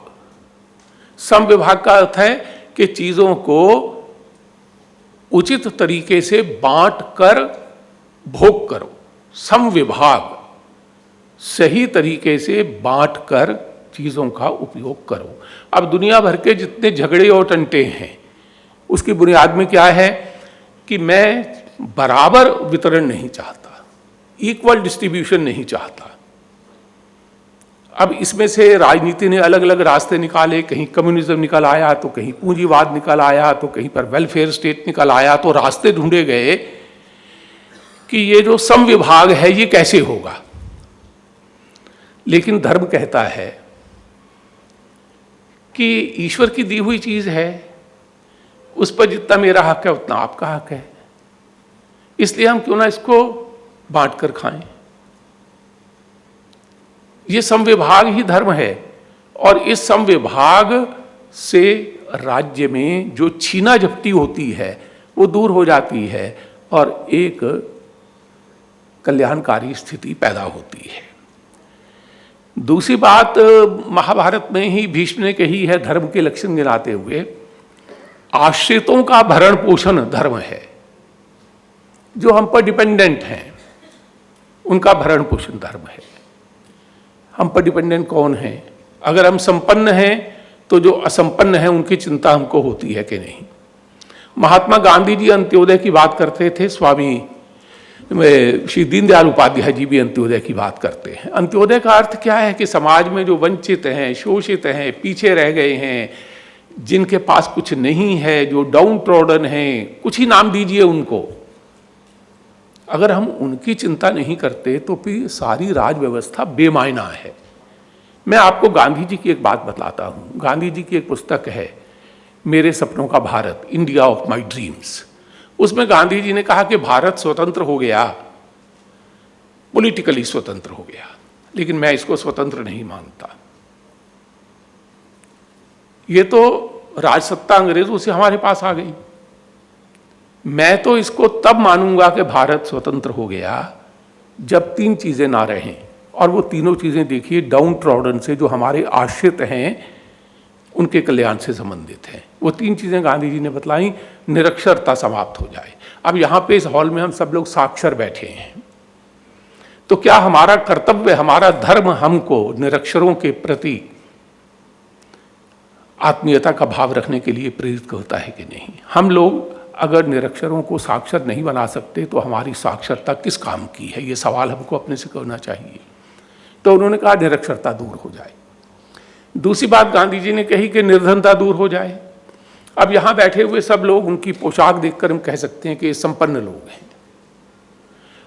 समविभाग का अर्थ है कि चीजों को उचित तरीके से बांट कर भोग करो। समविभाग, सही तरीके से बांट कर चीजों का उपयोग करो। अब दुनिया भर के जितने झगड़े और टंटे हैं उसकी बुनियाद में क्या है कि मैं बराबर वितरण नहीं चाहता, इक्वल डिस्ट्रीब्यूशन नहीं चाहता। अब इसमें से राजनीति ने अलग अलग रास्ते निकाले, कहीं कम्युनिज्म निकल आया, तो कहीं पूंजीवाद निकल आया, तो कहीं पर वेलफेयर स्टेट निकल आया। तो रास्ते ढूंढे गए कि ये जो समविभाग है ये कैसे होगा। लेकिन धर्म कहता है कि ईश्वर की दी हुई चीज है, उस पर जितना मेरा हक है उतना आपका हक है, इसलिए हम क्यों ना इसको बांट कर खाएं। ये समविभाग ही धर्म है, और इस समविभाग से राज्य में जो छीना झपटी होती है वो दूर हो जाती है और एक कल्याणकारी स्थिति पैदा होती है। दूसरी बात, महाभारत में ही भीष्म ने कही है धर्म के लक्षण गिनाते हुए, आश्रितों का भरण पोषण धर्म है। जो हम पर डिपेंडेंट हैं उनका भरण पोषण धर्म है। हम पर डिपेंडेंट कौन है? अगर हम संपन्न हैं तो जो असंपन्न हैं उनकी चिंता हमको होती है कि नहीं। महात्मा गांधी जी अंत्योदय की बात करते थे, स्वामी श्री दीनदयाल उपाध्याय जी भी अंत्योदय की बात करते हैं। अंत्योदय का अर्थ क्या है कि समाज में जो वंचित हैं, शोषित हैं, पीछे रह गए हैं, जिनके पास कुछ नहीं है, जो डाउन ट्रॉडन हैं, कुछ ही नाम दीजिए उनको, अगर हम उनकी चिंता नहीं करते तो फिर सारी राज व्यवस्था बेमायना है। मैं आपको गांधी जी की एक बात बताता हूँ। गांधी जी की एक पुस्तक है मेरे सपनों का Bharat, India of my dreams. उसमें गांधी जी ने कहा कि भारत स्वतंत्र हो गया, पॉलिटिकली स्वतंत्र हो गया, लेकिन मैं इसको स्वतंत्र नहीं मानता। ये तो राजसत्ता अंग्रेजों से हमारे पास आ गई। मैं तो इसको तब मानूंगा कि भारत स्वतंत्र हो गया जब तीन चीजें ना रहें, और वो तीनों चीजें देखिए डाउन ट्रॉडन से, जो हमारे आश्रित हैं, उनके कल्याण से संबंधित हैं। वो तीन चीजें गांधी जी ने बतलाई। निरक्षरता समाप्त हो जाए। अब यहाँ पे इस हॉल में हम सब लोग साक्षर बैठे हैं, तो क्या हमारा कर्तव्य, हमारा धर्म हमको निरक्षरों के प्रति आत्मीयता का भाव रखने के लिए प्रेरित करता है कि नहीं? हम लोग अगर निरक्षरों को साक्षर नहीं बना सकते तो हमारी साक्षरता किस काम की है? ये सवाल हमको अपने से करना चाहिए। तो उन्होंने कहा निरक्षरता दूर हो जाए। दूसरी बात गांधी जी ने कही कि निर्धनता दूर हो जाए। अब यहाँ बैठे हुए सब लोग, उनकी पोशाक देखकर हम कह सकते हैं कि ये संपन्न लोग हैं,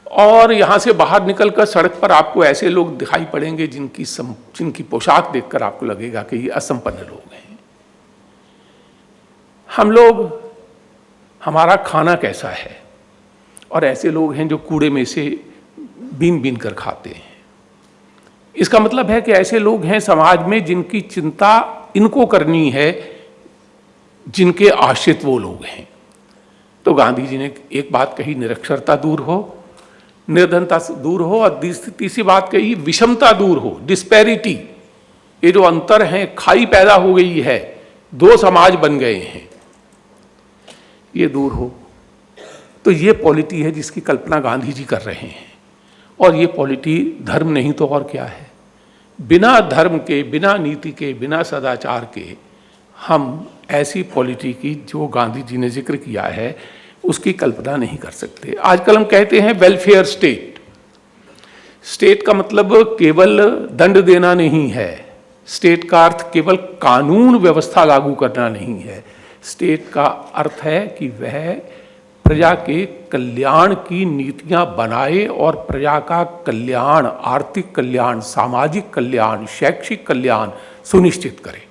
और यहाँ से बाहर निकलकर सड़क पर आपको ऐसे लोग दिखाई पड़ेंगे जिनकी पोशाक देखकर आपको लगेगा कि ये असंपन्न लोग हैं। हम लोग, हमारा खाना कैसा है? और ऐसे लोग हैं जो कूड़े में से बीन बीन कर खाते हैं। इसका मतलब है कि ऐसे लोग हैं समाज में जिनकी चिंता इनको करनी है, जिनके आश्रित वो लोग हैं। तो गांधी जी ने एक बात कही, निरक्षरता दूर हो, निर्धनता दूर हो, और तीसरी बात कही विषमता दूर हो, डिस्पैरिटी। ये जो अंतर है, खाई पैदा हो गई है, दो समाज बन गए हैं, ये दूर हो। तो ये पॉलिटी है जिसकी कल्पना गांधी जी कर रहे हैं, और ये पॉलिटी धर्म नहीं तो और क्या है। बिना धर्म के, बिना नीति के, बिना सदाचार के हम ऐसी पॉलिटी की जो गांधी जी ने जिक्र किया है उसकी कल्पना नहीं कर सकते। आजकल हम कहते हैं वेलफेयर स्टेट। स्टेट का मतलब केवल दंड देना नहीं है, स्टेट का अर्थ केवल कानून व्यवस्था लागू करना नहीं है। स्टेट का अर्थ है कि वह प्रजा के कल्याण की नीतियां बनाए और प्रजा का कल्याण, आर्थिक कल्याण, सामाजिक कल्याण, शैक्षिक कल्याण सुनिश्चित करे।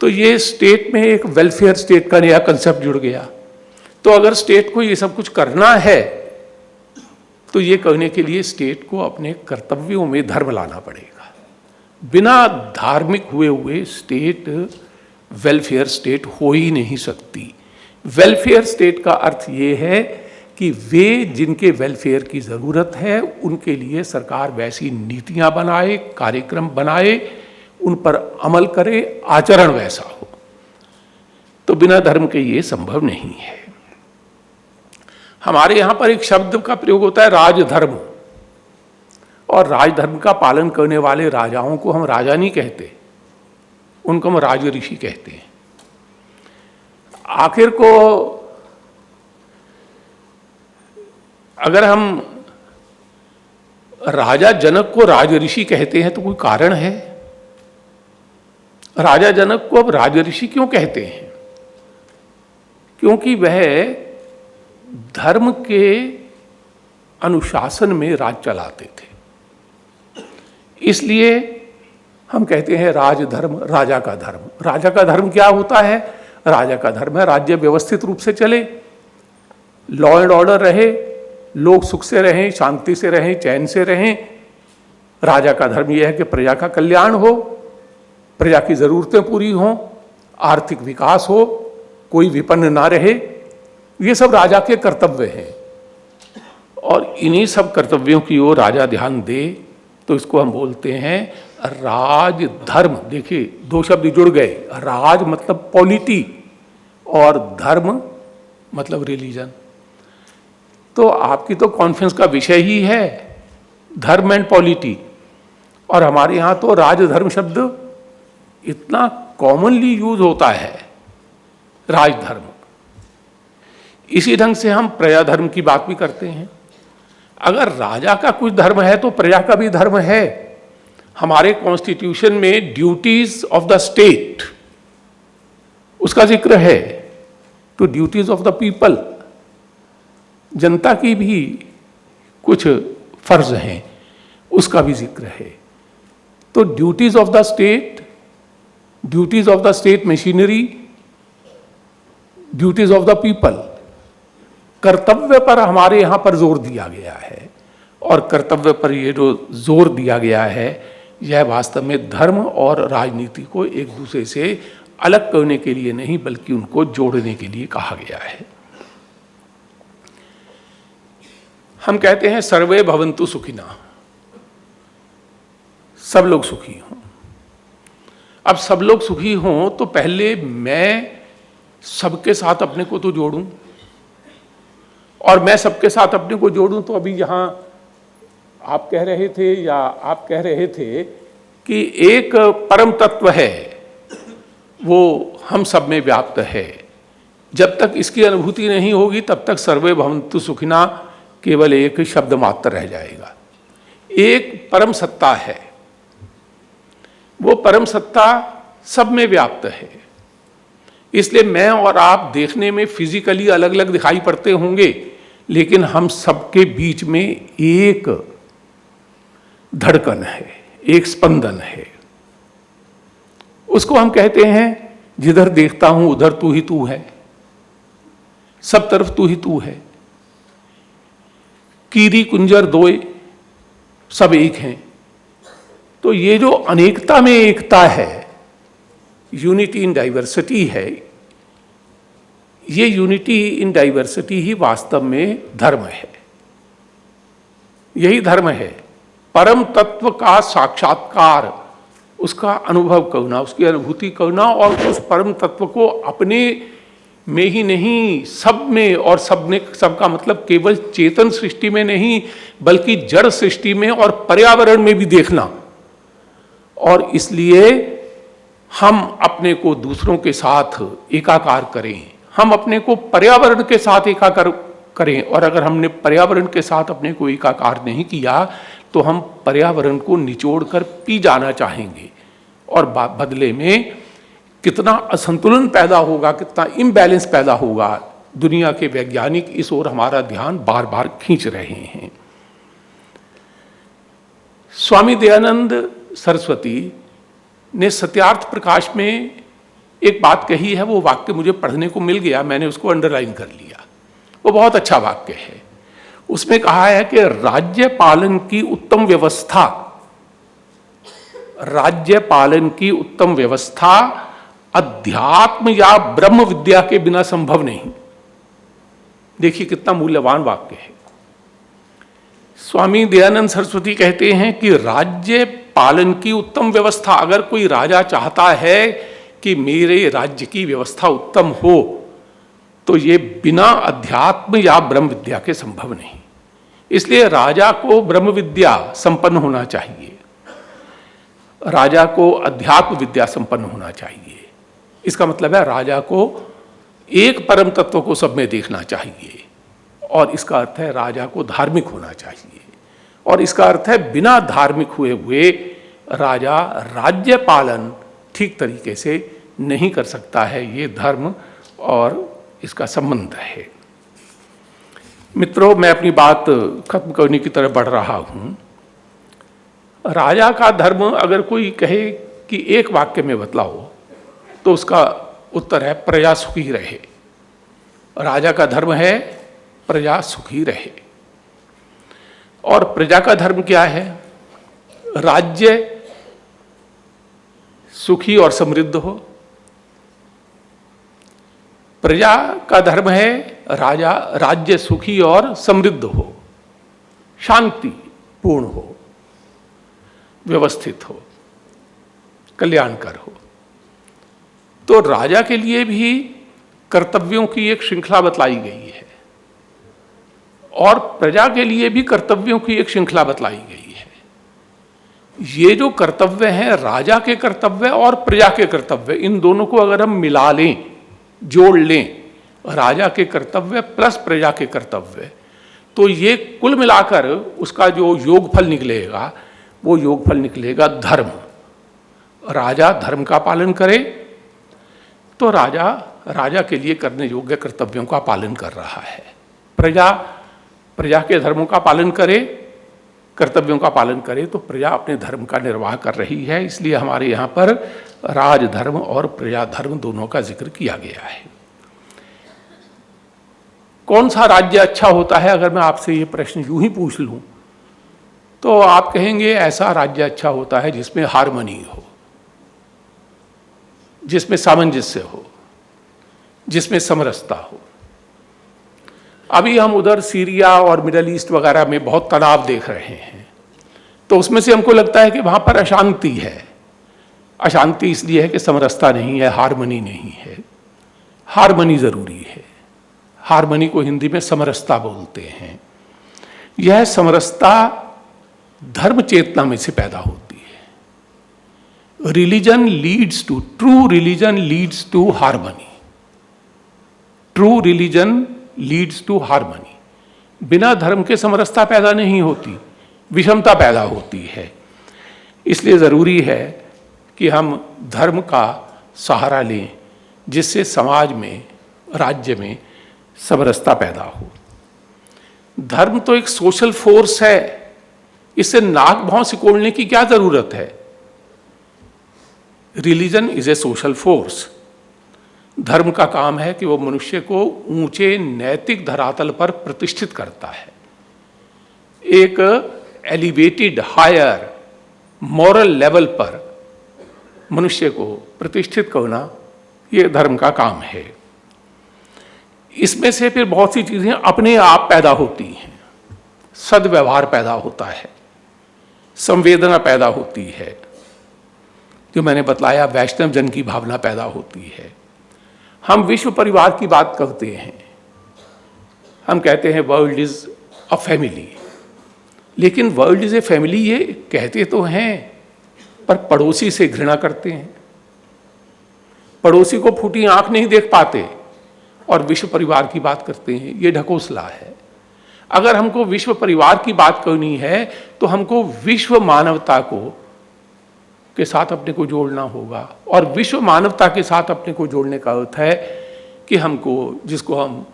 तो ये स्टेट में एक वेलफेयर स्टेट का नया कंसेप्ट जुड़ गया। तो अगर स्टेट को ये सब कुछ करना है तो ये करने के लिए स्टेट को अपने कर्तव्यों में धर्म लाना पड़ेगा। बिना धार्मिक हुए स्टेट वेलफेयर स्टेट हो ही नहीं सकती। वेलफेयर स्टेट का अर्थ ये है कि वे जिनके वेलफेयर की ज़रूरत है उनके लिए सरकार वैसी नीतियां बनाए, कार्यक्रम बनाए, उन पर अमल करे, आचरण वैसा हो। तो बिना धर्म के ये संभव नहीं है। हमारे यहाँ पर एक शब्द का प्रयोग होता है राजधर्म, और राजधर्म का पालन करने वाले राजाओं को हम राजा नहीं कहते, उनको हम राजऋषि कहते हैं। आखिर को अगर हम राजा जनक को राजऋषि कहते हैं तो कोई कारण है? राजा जनक को अब राजऋषि क्यों कहते हैं? क्योंकि वह धर्म के अनुशासन में राज चलाते थे। इसलिए हम कहते हैं राजधर्म, राजा का धर्म। राजा का धर्म क्या होता है? राजा का धर्म है राज्य व्यवस्थित रूप से चले, लॉ एंड ऑर्डर रहे, लोग सुख से रहें, शांति से रहें, चैन से रहें। राजा का धर्म यह है कि प्रजा का कल्याण हो, प्रजा की ज़रूरतें पूरी हों, आर्थिक विकास हो, कोई विपन्न ना रहे। ये सब राजा के कर्तव्य हैं और इन्हीं सब कर्तव्यों की ओर राजा ध्यान दे तो इसको हम बोलते हैं राजधर्म। देखिए, दो शब्द जुड़ गए, राज मतलब पॉलिटी और धर्म मतलब रिलीजन। तो आपकी तो कॉन्फ्रेंस का विषय ही है धर्म एंड पॉलिटी, और हमारे यहाँ तो राजधर्म शब्द इतना कॉमनली यूज होता है, राजधर्म। इसी ढंग से हम प्रजा धर्म की बात भी करते हैं। अगर राजा का कुछ धर्म है तो प्रजा का भी धर्म है। हमारे कॉन्स्टिट्यूशन में ड्यूटीज ऑफ द स्टेट उसका जिक्र है, to duties of the people. जनता की भी कुछ फर्ज हैं, उसका भी जिक्र है। तो duties of the state, duties of the state machinery, duties of the people, कर्तव्य पर हमारे यहाँ पर जोर दिया गया है। और कर्तव्य पर ये जो जोर दिया गया है, यह वास्तव में धर्म और राजनीति को एक दूसरे से अलग करने के लिए नहीं, बल्कि उनको जोड़ने के लिए कहा गया है। हम कहते हैं सर्वे भवन्तु सुखिनः, सब लोग सुखी हों। अब सब लोग सुखी हों तो पहले मैं सबके साथ अपने को तो जोड़ूं, और मैं सबके साथ अपने को जोड़ूं तो अभी यहाँ आप कह रहे थे या आप कह रहे थे कि एक परम तत्व है, वो हम सब में व्याप्त है। जब तक इसकी अनुभूति नहीं होगी तब तक सर्वे भवन्तु सुखिनः केवल एक शब्द मात्र रह जाएगा। एक परम सत्ता है, वो परम सत्ता सब में व्याप्त है। इसलिए मैं और आप देखने में फिजिकली अलग अलग दिखाई पड़ते होंगे, लेकिन हम सबके बीच में एक धड़कन है, एक स्पंदन है। उसको हम कहते हैं जिधर देखता हूं उधर तू ही तू है, सब तरफ तू ही तू है। कीरी कुंजर दोय, सब एक हैं। तो ये जो अनेकता में एकता है, यूनिटी इन डाइवर्सिटी है, ये यूनिटी इन डाइवर्सिटी ही वास्तव में धर्म है। यही धर्म है, परम तत्व का साक्षात्कार, उसका अनुभव करना, उसकी अनुभूति करना, और उस परम तत्व को अपने में ही नहीं सब में, और सबका मतलब केवल चेतन सृष्टि में नहीं बल्कि जड़ सृष्टि में और पर्यावरण में भी देखना। और इसलिए हम अपने को दूसरों के साथ एकाकार करें, हम अपने को पर्यावरण के साथ एकाकार करें। और अगर हमने पर्यावरण के साथ अपने को एकाकार नहीं किया तो हम पर्यावरण को निचोड़कर पी जाना चाहेंगे, और बदले में कितना असंतुलन पैदा होगा, कितना इम्बैलेंस पैदा होगा। दुनिया के वैज्ञानिक इस ओर हमारा ध्यान बार बार खींच रहे हैं। स्वामी दयानंद सरस्वती ने सत्यार्थ प्रकाश में एक बात कही है, वो वाक्य मुझे पढ़ने को मिल गया, मैंने उसको अंडरलाइन कर लिया। वो बहुत अच्छा वाक्य है। उसमें कहा है कि राज्य पालन की उत्तम व्यवस्था, राज्य पालन की उत्तम व्यवस्था अध्यात्म या ब्रह्म विद्या के बिना संभव नहीं। देखिए कितना मूल्यवान वाक्य है। स्वामी दयानंद सरस्वती कहते हैं कि राज्य पालन की उत्तम व्यवस्था, अगर कोई राजा चाहता है कि मेरे राज्य की व्यवस्था उत्तम हो तो ये बिना अध्यात्म या ब्रह्म विद्या के संभव नहीं। इसलिए राजा को ब्रह्म विद्या संपन्न होना चाहिए, राजा को अध्यात्म विद्या संपन्न होना चाहिए। इसका मतलब है राजा को एक परम तत्व को सब में देखना चाहिए, और इसका अर्थ है राजा को धार्मिक होना चाहिए, और इसका अर्थ है बिना धार्मिक हुए राजा राज्य पालन ठीक तरीके से नहीं कर सकता है। ये धर्म और इसका संबंध है। मित्रों, मैं अपनी बात खत्म करने की तरफ बढ़ रहा हूं। राजा का धर्म अगर कोई कहे कि एक वाक्य में बतलाओ तो उसका उत्तर है प्रजा सुखी रहे। राजा का धर्म है प्रजा सुखी रहे। और प्रजा का धर्म क्या है? राज्य सुखी और समृद्ध हो। प्रजा का धर्म है राज्य सुखी और समृद्ध हो, शांति पूर्ण हो, व्यवस्थित हो, कल्याणकर हो। तो राजा के लिए भी कर्तव्यों की एक श्रृंखला बतलाई गई है और प्रजा के लिए भी कर्तव्यों की एक श्रृंखला बतलाई गई है। ये जो कर्तव्य हैं, राजा के कर्तव्य और प्रजा के कर्तव्य, इन दोनों को अगर हम मिला लें, जोड़ लें, राजा के कर्तव्य प्लस प्रजा के कर्तव्य, तो ये कुल मिलाकर उसका जो योगफल निकलेगा वो योगफल निकलेगा धर्म। राजा धर्म का पालन करे तो राजा के लिए करने योग्य कर्तव्यों का पालन कर रहा है। प्रजा के धर्मों का पालन करे, कर्तव्यों का पालन करे तो प्रजा अपने धर्म का निर्वाह कर रही है। इसलिए हमारे यहाँ पर राजधर्म और प्रजा धर्म दोनों का जिक्र किया गया है। कौन सा राज्य अच्छा होता है? अगर मैं आपसे ये प्रश्न यूं ही पूछ लूं तो आप कहेंगे ऐसा राज्य अच्छा होता है जिसमें हार्मनी हो, जिसमें सामंजस्य हो, जिसमें समरसता हो। अभी हम उधर सीरिया और मिडल ईस्ट वगैरह में बहुत तनाव देख रहे हैं, तो उसमें से हमको लगता है कि वहां पर अशांति है। अशांति इसलिए है कि समरसता नहीं है, हार्मनी नहीं है। हार्मनी जरूरी है। हार्मनी को हिंदी में समरसता बोलते हैं। यह समरसता धर्म चेतना में से पैदा होती है। Religion leads to, true religion leads to harmony. True religion leads to harmony. बिना धर्म के समरसता पैदा नहीं होती, विषमता पैदा होती है। इसलिए जरूरी है कि हम धर्म का सहारा लें जिससे समाज में, राज्य में समरसता पैदा हो। धर्म तो एक सोशल फोर्स है, इससे नाक भाव सिकोड़ने की क्या जरूरत है? Religion is a social force. धर्म का काम है कि वो मनुष्य को ऊंचे नैतिक धरातल पर प्रतिष्ठित करता है। एक एलिवेटेड हायर मॉरल लेवल पर मनुष्य को प्रतिष्ठित करना ये धर्म का काम है। इसमें से फिर बहुत सी चीजें अपने आप पैदा होती हैं। सद्व्यवहार पैदा होता है, संवेदना पैदा होती है, जो मैंने बतलाया वैष्णव जन की भावना पैदा होती है। हम विश्व परिवार की बात करते हैं, हम कहते हैं वर्ल्ड इज अ फैमिली, लेकिन वर्ल्ड इज ए फैमिली ये कहते तो हैं पर पड़ोसी से घृणा करते हैं। पड़ोसी को फूटी आंख नहीं देख पाते और विश्व परिवार की बात करते हैं, ये ढकोसला है। अगर हमको विश्व परिवार की बात करनी है तो हमको विश्व मानवता के साथ अपने को जोड़ना होगा। और विश्व मानवता के साथ अपने को जोड़ने का अर्थ है कि हमको, जिसको हम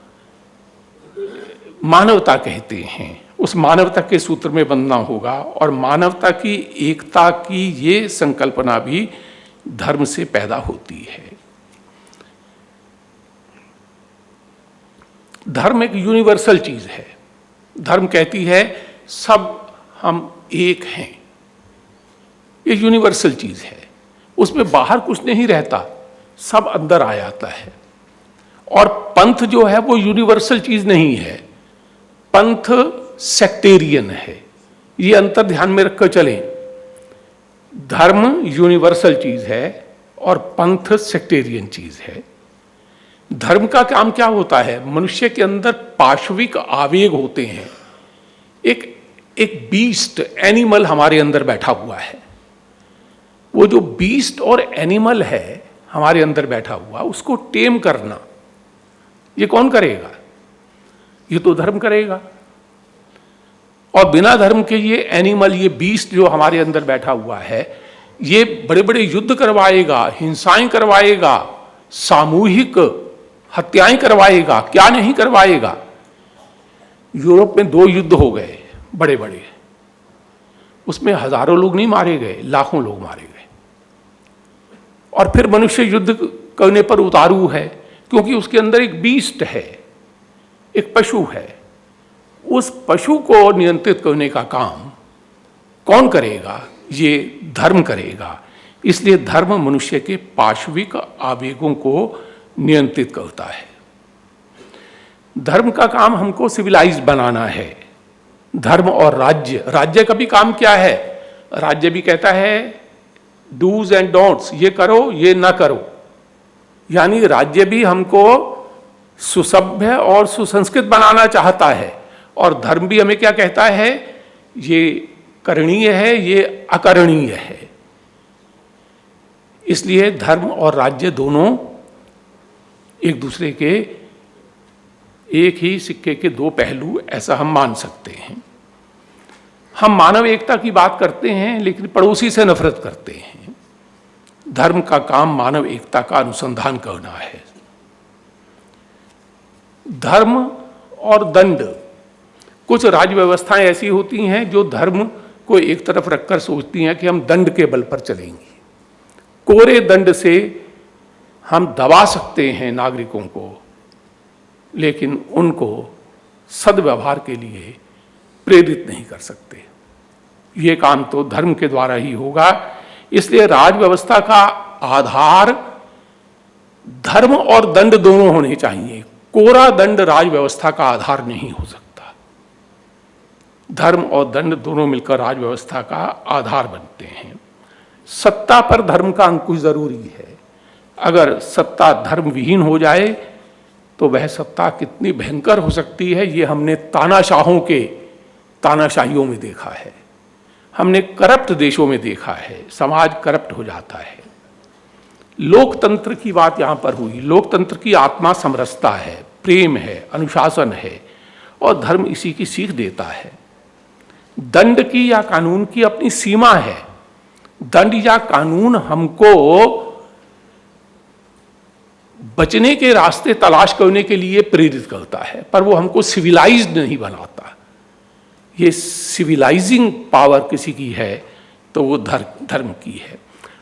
मानवता कहते हैं, उस मानवता के सूत्र में बंधना होगा। और मानवता की एकता की ये संकल्पना भी धर्म से पैदा होती है। धर्म एक यूनिवर्सल चीज है। धर्म कहती है सब हम एक हैं, ये यूनिवर्सल चीज है। उसमें बाहर कुछ नहीं रहता, सब अंदर आ जाता है। और पंथ जो है वो यूनिवर्सल चीज नहीं है, पंथ सेक्टेरियन है। ये अंतर ध्यान में रखकर चलें। धर्म यूनिवर्सल चीज है और पंथ सेक्टेरियन चीज है। धर्म का काम क्या होता है? मनुष्य के अंदर पाशविक आवेग होते हैं। एक बीस्ट, एनिमल हमारे अंदर बैठा हुआ है। वो जो बीस्ट और एनिमल है हमारे अंदर बैठा हुआ, उसको टेम करना ये कौन करेगा? ये तो धर्म करेगा। और बिना धर्म के ये एनिमल, ये बीस्ट जो हमारे अंदर बैठा हुआ है, ये बड़े बड़े युद्ध करवाएगा, हिंसाएं करवाएगा, सामूहिक हत्याएं करवाएगा, क्या नहीं करवाएगा। यूरोप में 2 युद्ध हो गए बड़े बड़े, उसमें हजारों लोग नहीं मारे गए, लाखों लोग मारे गए। और फिर मनुष्य युद्ध करने पर उतारू है, क्योंकि उसके अंदर एक बीस्ट है, एक पशु है। उस पशु को नियंत्रित करने का काम कौन करेगा? ये धर्म करेगा। इसलिए धर्म मनुष्य के पाशविक आवेगों को नियंत्रित करता है। धर्म का काम हमको सिविलाइज बनाना है। धर्म और राज्य, राज्य का भी काम क्या है? राज्य भी कहता है डूज एंड डोंट्स, ये करो ये ना करो। यानी राज्य भी हमको सुसभ्य और सुसंस्कृत बनाना चाहता है, और धर्म भी हमें क्या कहता है? ये करणीय है, ये अकरणीय है। इसलिए धर्म और राज्य दोनों एक दूसरे के एक ही सिक्के के दो पहलू, ऐसा हम मान सकते हैं। हम मानव एकता की बात करते हैं, लेकिन पड़ोसी से नफरत करते हैं। धर्म का काम मानव एकता का अनुसंधान करना है। धर्म और दंड, कुछ राज्य व्यवस्थाएं ऐसी होती हैं जो धर्म को एक तरफ रखकर सोचती हैं कि हम दंड के बल पर चलेंगे। कोरे दंड से हम दबा सकते हैं नागरिकों को, लेकिन उनको सद्व्यवहार के लिए प्रेरित नहीं कर सकते। ये काम तो धर्म के द्वारा ही होगा। इसलिए राज व्यवस्था का आधार धर्म और दंड दोनों होने चाहिए। कोरा दंड राज व्यवस्था का आधार नहीं हो सकता। धर्म और दंड दोनों मिलकर राज व्यवस्था का आधार बनते हैं। सत्ता पर धर्म का अंकुश जरूरी है। अगर सत्ता धर्म विहीन हो जाए तो वह सत्ता कितनी भयंकर हो सकती है, ये हमने तानाशाहों के तानाशाहियों में देखा है, हमने करप्ट देशों में देखा है। समाज करप्ट हो जाता है। लोकतंत्र की बात यहाँ पर हुई। लोकतंत्र की आत्मा समरसता है, प्रेम है, अनुशासन है, और धर्म इसी की सीख देता है। दंड की या कानून की अपनी सीमा है। दंड या कानून हमको बचने के रास्ते तलाश करने के लिए प्रेरित करता है, पर वो हमको सिविलाइज्ड नहीं बनाता। ये सिविलाइजिंग पावर किसी की है तो वो धर्म की है।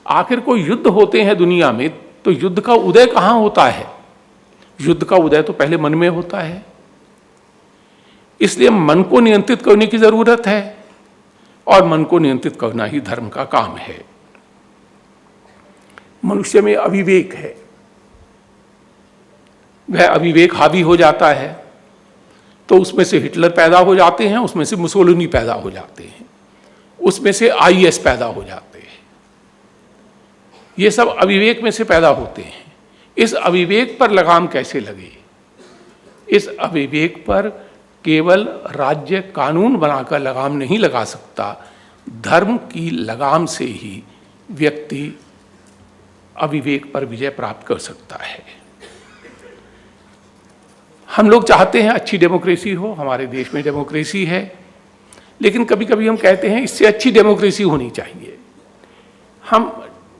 आखिर कोई युद्ध होते हैं दुनिया में, तो युद्ध का उदय कहाँ होता है? युद्ध का उदय तो पहले मन में होता है। इसलिए मन को नियंत्रित करने की जरूरत है, और मन को नियंत्रित करना ही धर्म का काम है। मनुष्य में अविवेक है, वह अविवेक हावी हो जाता है तो उसमें से हिटलर पैदा हो जाते हैं, उसमें से मुसोलिनी पैदा हो जाते हैं, उसमें से आईएस पैदा हो जाते हैं। ये सब अविवेक में से पैदा होते हैं। इस अविवेक पर लगाम कैसे लगे? इस अविवेक पर केवल राज्य कानून बनाकर लगाम नहीं लगा सकता। धर्म की लगाम से ही व्यक्ति अविवेक पर विजय प्राप्त कर सकता है। हम लोग चाहते हैं अच्छी डेमोक्रेसी हो, हमारे देश में डेमोक्रेसी है, लेकिन कभी कभी हम कहते हैं इससे अच्छी डेमोक्रेसी होनी चाहिए। हम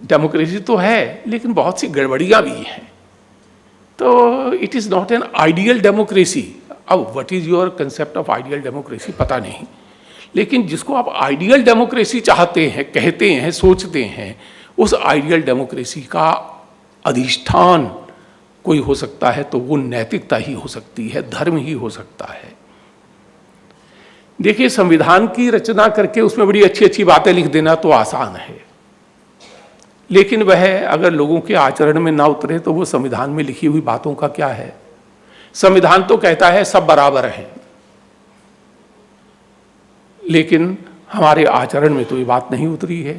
डेमोक्रेसी तो है, लेकिन बहुत सी गड़बड़ियाँ भी हैं। तो it is not an ideal democracy. अब what is your concept of ideal democracy पता नहीं, लेकिन जिसको आप आइडियल डेमोक्रेसी चाहते हैं, कहते हैं, सोचते हैं, उस आइडियल डेमोक्रेसी का अधिष्ठान कोई हो सकता है तो वो नैतिकता ही हो सकती है, धर्म ही हो सकता है। देखिए, संविधान की रचना करके उसमें बड़ी अच्छी अच्छी बातें लिख देना तो आसान है, लेकिन वह अगर लोगों के आचरण में ना उतरे तो वो संविधान में लिखी हुई बातों का क्या है? संविधान तो कहता है सब बराबर हैं, लेकिन हमारे आचरण में तो ये बात नहीं उतरी है।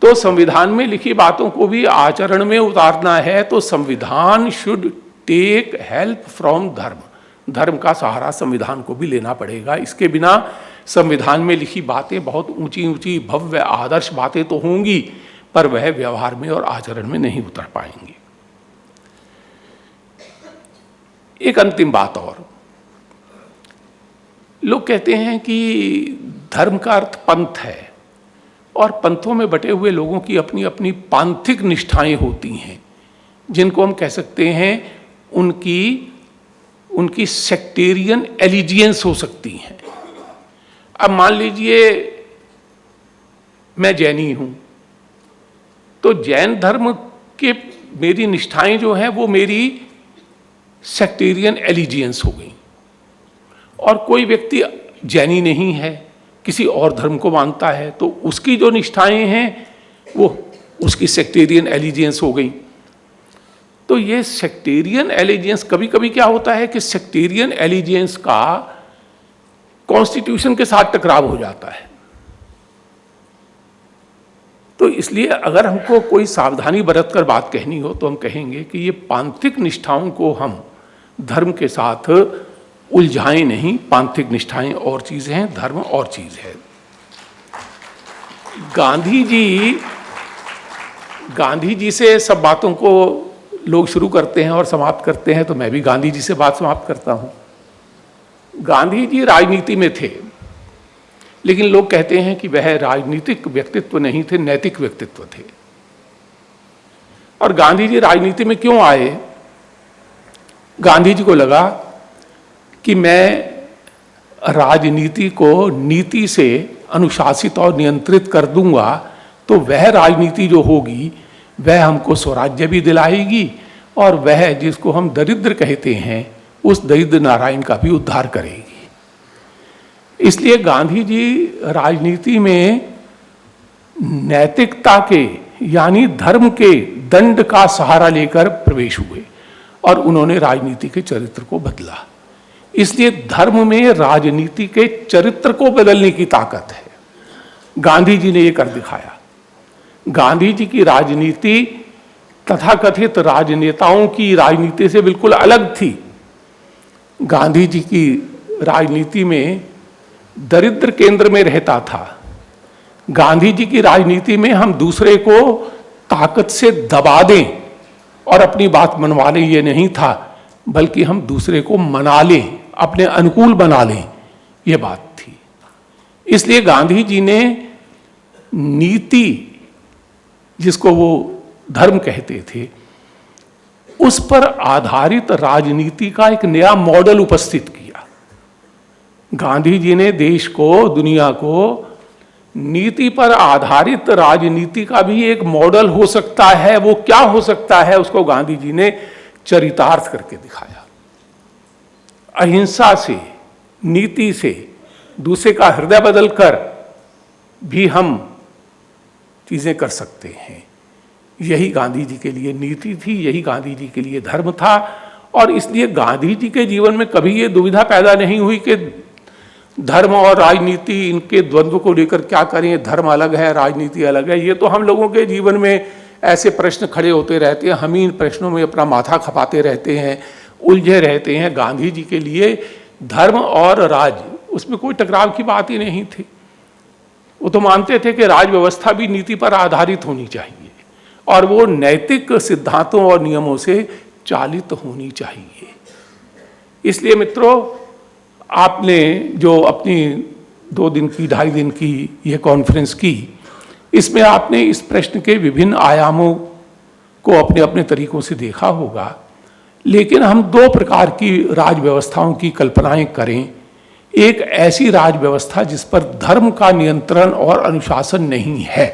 तो संविधान में लिखी बातों को भी आचरण में उतारना है तो संविधान शुड टेक हेल्प फ्रॉम धर्म। धर्म का सहारा संविधान को भी लेना पड़ेगा। इसके बिना संविधान में लिखी बातें बहुत ऊंची ऊंची भव्य आदर्श बातें तो होंगी, पर वह व्यवहार में और आचरण में नहीं उतर पाएंगी। एक अंतिम बात और, लोग कहते हैं कि धर्म का अर्थ पंथ है, और पंथों में बटे हुए लोगों की अपनी अपनी पांथिक निष्ठाएं होती हैं, जिनको हम कह सकते हैं उनकी सेक्टेरियन एलिजियंस हो सकती हैं। अब मान लीजिए मैं जैनी हूँ, तो जैन धर्म के मेरी निष्ठाएं जो हैं वो मेरी सेक्टेरियन एलिजियंस हो गई। और कोई व्यक्ति जैनी नहीं है, किसी और धर्म को मानता है, तो उसकी जो निष्ठाएं हैं वो उसकी सेक्टेरियन एलिजियंस हो गई। तो ये सेक्टेरियन एलिजियंस, कभी कभी क्या होता है कि सेक्टेरियन एलिजियंस का कॉन्स्टिट्यूशन के साथ टकराव हो जाता है। तो इसलिए अगर हमको कोई सावधानी बरत कर बात कहनी हो तो हम कहेंगे कि ये पांथिक निष्ठाओं को हम धर्म के साथ उलझाएं नहीं। पांथिक निष्ठाएं और चीज़ हैं, धर्म और चीज़ है। गांधी जी से सब बातों को लोग शुरू करते हैं और समाप्त करते हैं, तो मैं भी गांधी जी से बात समाप्त करता हूं। गांधी जी राजनीति में थे, लेकिन लोग कहते हैं कि वह राजनीतिक व्यक्तित्व नहीं थे, नैतिक व्यक्तित्व थे। और गांधी जी राजनीति में क्यों आए? गांधी जी को लगा कि मैं राजनीति को नीति से अनुशासित और नियंत्रित कर दूंगा तो वह राजनीति जो होगी वह हमको स्वराज्य भी दिलाएगी और वह जिसको हम दरिद्र कहते हैं उस दरिद्र नारायण का भी उद्धार करेगी। इसलिए गांधी जी राजनीति में नैतिकता के यानी धर्म के दंड का सहारा लेकर प्रवेश हुए और उन्होंने राजनीति के चरित्र को बदला। इसलिए धर्म में राजनीति के चरित्र को बदलने की ताकत है। गांधी जी ने ये कर दिखाया। गांधी जी की राजनीति तथाकथित राजनेताओं की राजनीति से बिल्कुल अलग थी। गांधी जी की राजनीति में दरिद्र केंद्र में रहता था। गांधी जी की राजनीति में हम दूसरे को ताकत से दबा दें और अपनी बात मनवा लें ये नहीं था, बल्कि हम दूसरे को मना लें, अपने अनुकूल बना लें, ये बात थी। इसलिए गांधी जी ने नीति, जिसको वो धर्म कहते थे, उस पर आधारित राजनीति का एक नया मॉडल उपस्थित किया। गांधी जी ने देश को, दुनिया को नीति पर आधारित राजनीति का भी एक मॉडल हो सकता है। वो क्या हो सकता है, उसको गांधी जी ने चरितार्थ करके दिखाया। अहिंसा से, नीति से दूसरे का हृदय बदल कर भी हम चीजें कर सकते हैं। यही गांधी जी के लिए नीति थी, यही गांधी जी के लिए धर्म था। और इसलिए गांधी जी के जीवन में कभी ये दुविधा पैदा नहीं हुई कि धर्म और राजनीति, इनके द्वंद्व को लेकर क्या करें, धर्म अलग है, राजनीति अलग है। ये तो हम लोगों के जीवन में ऐसे प्रश्न खड़े होते रहते हैं, हम इन प्रश्नों में अपना माथा खपाते रहते हैं, उलझे रहते हैं। गांधी जी के लिए धर्म और राज, उसमें कोई टकराव की बात ही नहीं थी। वो तो मानते थे कि राज व्यवस्था भी नीति पर आधारित होनी चाहिए और वो नैतिक सिद्धांतों और नियमों से चालित होनी चाहिए। इसलिए मित्रों, आपने जो अपनी 2 दिन की, 2.5 दिन की यह कॉन्फ्रेंस की, इसमें आपने इस प्रश्न के विभिन्न आयामों को अपने अपने तरीकों से देखा होगा। लेकिन हम 2 प्रकार की राज व्यवस्थाओं की कल्पनाएं करें। एक ऐसी राज व्यवस्था जिस पर धर्म का नियंत्रण और अनुशासन नहीं है,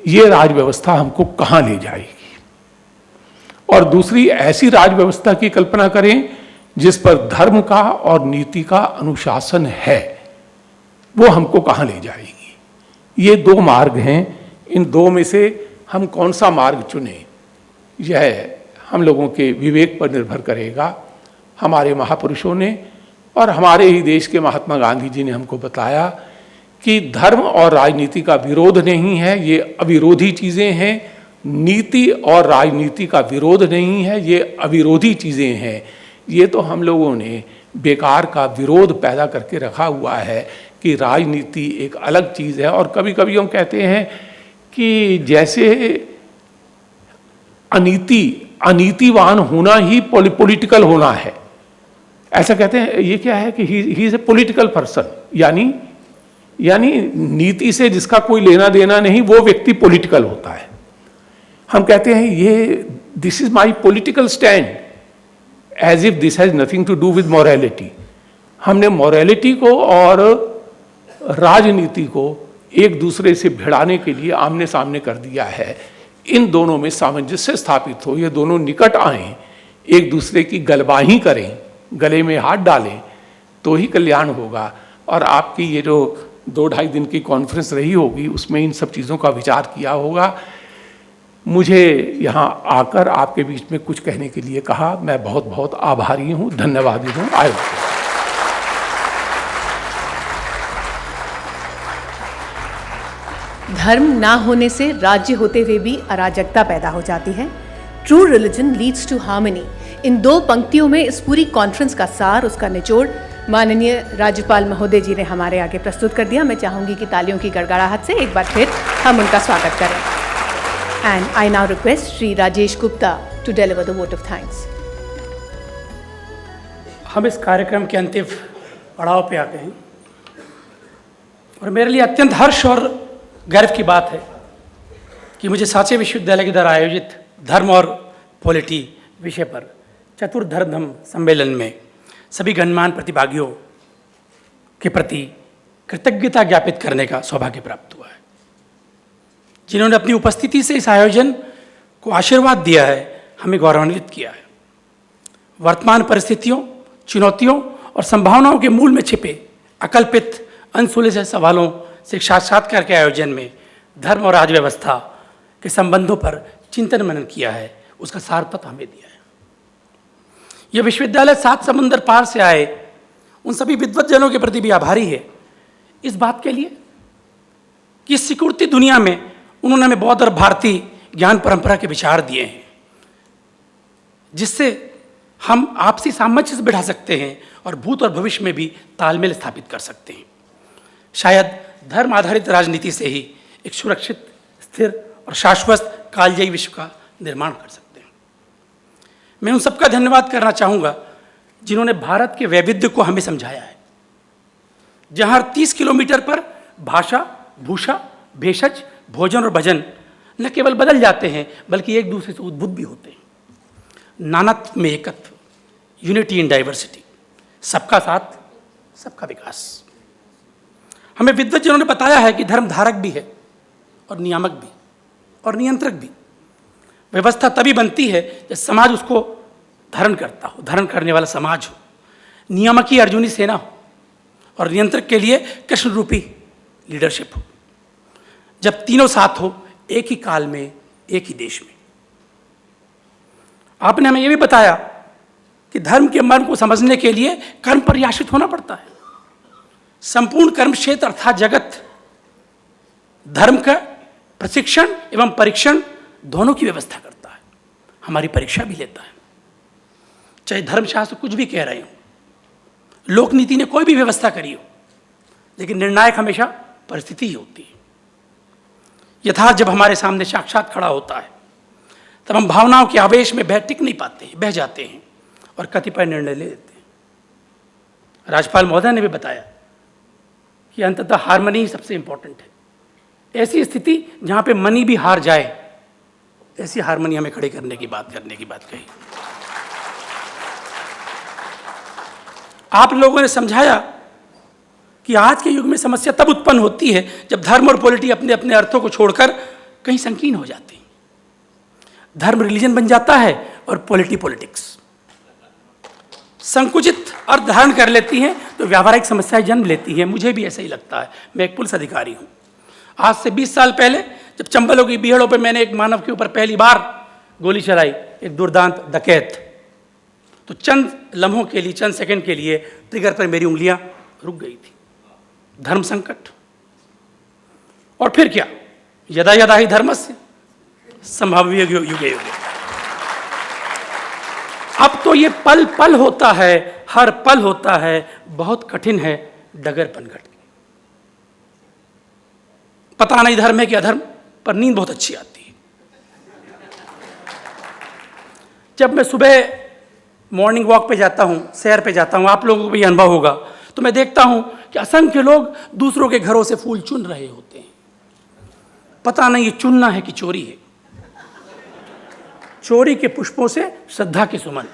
ये राज व्यवस्था हमको कहाँ ले जाएगी। और दूसरी ऐसी राज व्यवस्था की कल्पना करें जिस पर धर्म का और नीति का अनुशासन है, वो हमको कहाँ ले जाएगी। ये 2 मार्ग हैं। इन 2 में से हम कौन सा मार्ग चुनें, यह हम लोगों के विवेक पर निर्भर करेगा। हमारे महापुरुषों ने और हमारे ही देश के महात्मा गांधी जी ने हमको बताया कि धर्म और राजनीति का विरोध नहीं है, ये अविरोधी चीज़ें हैं। नीति और राजनीति का विरोध नहीं है, ये अविरोधी चीज़ें हैं। ये तो हम लोगों ने बेकार का विरोध पैदा करके रखा हुआ है कि राजनीति एक अलग चीज़ है। और कभी कभी हम कहते हैं कि जैसे अनीतिवान होना ही पॉलिटिकल होना है, ऐसा कहते हैं। ये क्या है कि he is a political person, यानी नीति से जिसका कोई लेना देना नहीं, वो व्यक्ति पॉलिटिकल होता है। हम कहते हैं ये this is my political stand, as if this has nothing to do with morality. हमने मॉरलिटी को और राजनीति को एक दूसरे से भिड़ाने के लिए आमने सामने कर दिया है। इन दोनों में सामंजस्य स्थापित हो, ये दोनों निकट आएं, एक दूसरे की गलबाही करें, गले में हाथ डालें, तो ही कल्याण होगा। और आपकी ये जो 2-2.5 दिन की कॉन्फ्रेंस रही होगी, उसमें इन सब चीज़ों का विचार किया होगा। मुझे यहाँ आकर आपके बीच में कुछ कहने के लिए कहा, मैं बहुत बहुत आभारी हूँ, धन्यवादी हूँ। आए धर्म ना होने से राज्य होते हुए भी अराजकता पैदा हो जाती है। True religion leads to harmony. इन 2 पंक्तियों में इस पूरी कॉन्फ्रेंस का सार, उसका निचोड़ माननीय राज्यपाल महोदय जी ने हमारे आगे प्रस्तुत कर दिया। मैं चाहूंगी कि तालियों की गड़गड़ाहट से एक बार फिर हम उनका स्वागत करें। And I now request Shri Rajesh Gupta to deliver the vote of thanks. हम इस कार्यक्रम के अंतिम पड़ाव पे आ गए हैं और मेरे लिए अत्यंत हर्ष और गर्व की बात है कि मुझे सांची विश्वविद्यालय के द्वारा आयोजित धर्म और पॉलिटी विषय पर चतुर्धर्म सम्मेलन में सभी गणमान्य प्रतिभागियों के प्रति कृतज्ञता ज्ञापित करने का सौभाग्य प्राप्त हुआ है, जिन्होंने अपनी उपस्थिति से इस आयोजन को आशीर्वाद दिया है, हमें गौरवान्वित किया है। वर्तमान परिस्थितियों, चुनौतियों और संभावनाओं के मूल में छिपे अकल्पित अनसुलझे सवालों से साक्षात्कार के आयोजन में धर्म और राज व्यवस्था के संबंधों पर चिंतन मनन किया है, उसका सार पत्र हमें दिया है। यह विश्वविद्यालय 7 समुंदर पार से आए उन सभी विद्वतजनों के प्रति भी आभारी है, इस बात के लिए कि इस सिकुड़ती दुनिया में उन्होंने हमें बौद्ध और भारतीय ज्ञान परंपरा के विचार दिए हैं, जिससे हम आपसी सामंजस्य बिठा सकते हैं और भूत और भविष्य में भी तालमेल स्थापित कर सकते हैं। शायद धर्म आधारित राजनीति से ही एक सुरक्षित, स्थिर और शाश्वत कालजयी विश्व का निर्माण कर सकते हैं। मैं उन सबका धन्यवाद करना चाहूँगा जिन्होंने भारत के वैविध्य को हमें समझाया है, जहाँ 30 किलोमीटर पर भाषा, भूषा, भेषज, भोजन और भजन न केवल बदल जाते हैं बल्कि एक दूसरे से उद्भूत भी होते हैं। नानात्व में एकत्व, यूनिटी इन डाइवर्सिटी, सबका साथ, सबका विकास। हमें विद्वतजनों ने बताया है कि धर्म धारक भी है और नियामक भी और नियंत्रक भी। व्यवस्था तभी बनती है जब समाज उसको धारण करता हो, धारण करने वाला समाज हो, नियामक की अर्जुनी सेना हो और नियंत्रक के लिए कृष्ण रूपी लीडरशिप हो। जब तीनों साथ हो, एक ही काल में, एक ही देश में। आपने हमें यह भी बताया कि धर्म के मर्म को समझने के लिए कर्म पर आश्रित होना पड़ता है। संपूर्ण कर्म क्षेत्र अर्थात जगत धर्म का प्रशिक्षण एवं परीक्षण दोनों की व्यवस्था करता है, हमारी परीक्षा भी लेता है। चाहे धर्मशास्त्र कुछ भी कह रहे हो, लोक नीति ने कोई भी व्यवस्था करी हो, लेकिन निर्णायक हमेशा परिस्थिति ही होती है। यथार्थ जब हमारे सामने साक्षात खड़ा होता है तब हम भावनाओं के आवेश में टिक नहीं पाते हैं, बह जाते हैं और कतिपय निर्णय ले लेते हैं। राज्यपाल महोदय ने भी बताया कि अंततः हार्मनी ही सबसे इंपॉर्टेंट है। ऐसी स्थिति जहाँ पे मनी भी हार जाए, ऐसी हार्मनी हमें खड़े करने की बात कही। आप लोगों ने समझाया कि आज के युग में समस्या तब उत्पन्न होती है जब धर्म और पॉलिटी अपने अपने अर्थों को छोड़कर कहीं संकीर्ण हो जाते हैं। धर्म रिलीजन बन जाता है और पॉलिटी पॉलिटिक्स। संकुचित अर्थ धारण कर लेती हैं तो व्यावहारिक समस्याएं जन्म लेती हैं। मुझे भी ऐसा ही लगता है। मैं एक पुलिस अधिकारी हूं। आज से 20 साल पहले जब चंबलों की बीहड़ों पर मैंने एक मानव के ऊपर पहली बार गोली चलाई, एक दुर्दांत डकैत, तो चंद लम्हों के लिए, चंद सेकंड के लिए ट्रिगर पर मेरी उंगलियां रुक गई थी। धर्म संकट। और फिर क्या, यदा यदा ही धर्मस्य संभाव्य युगे युगे। अब तो ये पल पल होता है, हर पल होता है, बहुत कठिन है डगर पनघट। पता नहीं धर्म है कि अधर्म, पर नींद बहुत अच्छी आती है। जब मैं सुबह मॉर्निंग वॉक पे जाता हूं, सैर पे जाता हूं, आप लोगों को भी अनुभव होगा, तो मैं देखता हूं कि असंख्य लोग दूसरों के घरों से फूल चुन रहे होते हैं। पता नहीं ये चुनना है कि चोरी है। चोरी के पुष्पों से श्रद्धा के सुमन।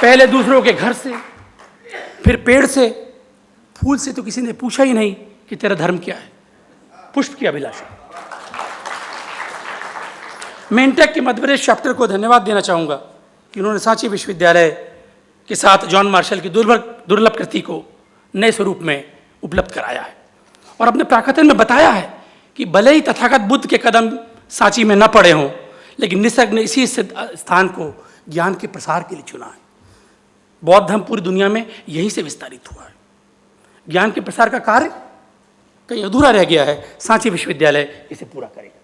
पहले दूसरों के घर से, फिर पेड़ से, फूल से तो किसी ने पूछा ही नहीं कि तेरा धर्म क्या है, पुष्प की अभिलाषा। मैं इंटेक के मध्य प्रदेश चैप्टर को धन्यवाद देना चाहूँगा कि उन्होंने सांची विश्वविद्यालय के साथ जॉन मार्शल की दुर्लभ कृति को नए स्वरूप में उपलब्ध कराया है और अपने प्राकथन में बताया है कि भले ही तथागत बुद्ध के कदम सांची में न पड़े हों, लेकिन निसर्ग ने इसी स्थान को ज्ञान के प्रसार के लिए चुना है। बौद्ध धर्म पूरी दुनिया में यहीं से विस्तारित हुआ है। ज्ञान के प्रसार का कार्य कहीं अधूरा रह गया है, सांची विश्वविद्यालय इसे पूरा करेगा।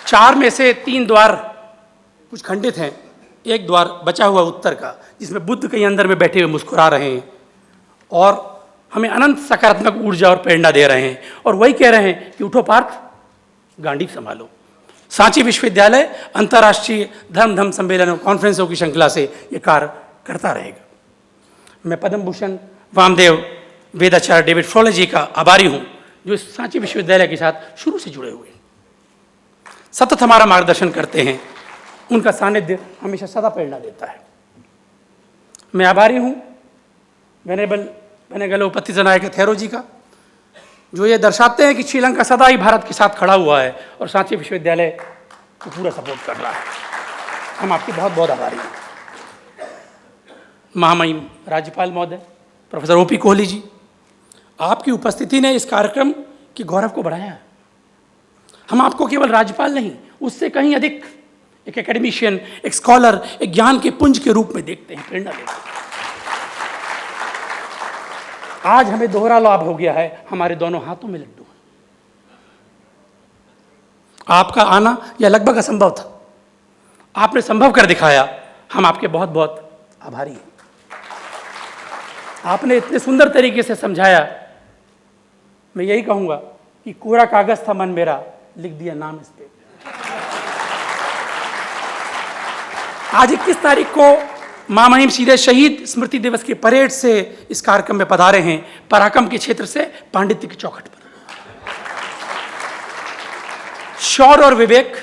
4 में से 3 द्वार कुछ खंडित हैं, एक द्वार बचा हुआ उत्तर का, जिसमें बुद्ध कहीं अंदर में बैठे हुए मुस्कुरा रहे हैं और हमें अनंत सकारात्मक ऊर्जा और प्रेरणा दे रहे हैं और वही कह रहे हैं कि उठो पार्थ, गांडी संभालो। सांची विश्वविद्यालय अंतर्राष्ट्रीय धर्म सम्मेलन और कॉन्फ्रेंसों की श्रृंखला से ये कार्य करता रहेगा। मैं पद्म भूषण वामदेव वेदाचार्य डेविड फ्रोले जी का आभारी हूँ, जो इस सांची विश्वविद्यालय के साथ शुरू से जुड़े हुए हैं, सतत हमारा मार्गदर्शन करते हैं। उनका सानिध्य हमेशा सदा प्रेरणा देता है। मैं आभारी हूँ वेनेगल उपस्थित नायक थेरो जी का, जो ये दर्शाते हैं कि श्रीलंका सदा ही भारत के साथ खड़ा हुआ है और सांची विश्वविद्यालय को पूरा सपोर्ट कर रहा है। हम आपके बहुत बहुत आभारी हैं। महामहिम राज्यपाल महोदय प्रोफेसर ओपी कोहली जी, आपकी उपस्थिति ने इस कार्यक्रम के गौरव को बढ़ाया है। हम आपको केवल राज्यपाल नहीं, उससे कहीं अधिक एक एकेडमिशियन, एक स्कॉलर, एक ज्ञान के पुंज के रूप में देखते हैं, प्रेरणा लेते हैं। आज हमें दोहरा लाभ हो गया है, हमारे दोनों हाथों में लड्डू हैं। आपका आना यह लगभग असंभव था, आपने संभव कर दिखाया। हम आपके बहुत बहुत आभारी हैं। आपने इतने सुंदर तरीके से समझाया, मैं यही कहूंगा कि कोरा कागज था मन मेरा, लिख दिया नाम इस पे। आज 21 तारीख को महामहिम सीधे शहीद स्मृति दिवस के परेड से इस कार्यक्रम में पधारे हैं, पराक्रम के क्षेत्र से पांडित्य की चौखट पर। शौर्य और विवेक,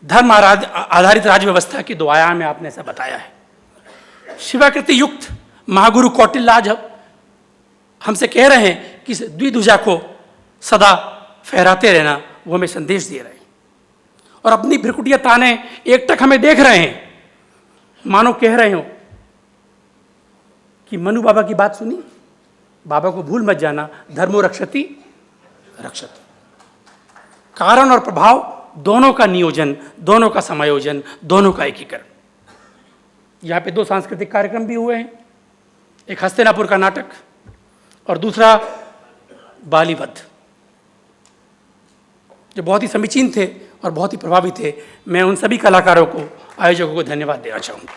धर्म आधारित राज्य व्यवस्था की 2 आयाम में आपने ऐसा बताया है। शिवाकृति युक्त महागुरु कौटिल्य आज हमसे कह रहे हैं कि द्विध्वजा को सदा फहराते रहना, वो हमें संदेश दे रहे हैं और अपनी भ्रिकुटियां ताने एकटक हमें देख रहे हैं, मानो कह रहे हो कि मनु बाबा की बात सुनी, बाबा को भूल मत जाना, धर्मो रक्षति रक्षति। कारण और प्रभाव दोनों का नियोजन, दोनों का समायोजन, दोनों का एकीकरण। यहाँ पे 2 सांस्कृतिक कार्यक्रम भी हुए हैं, एक हस्तिनापुर का नाटक और दूसरा बालीवध, जो बहुत ही समीचीन थे और बहुत ही प्रभावी थे। मैं उन सभी कलाकारों को, आयोजकों को धन्यवाद देना चाहूँगा।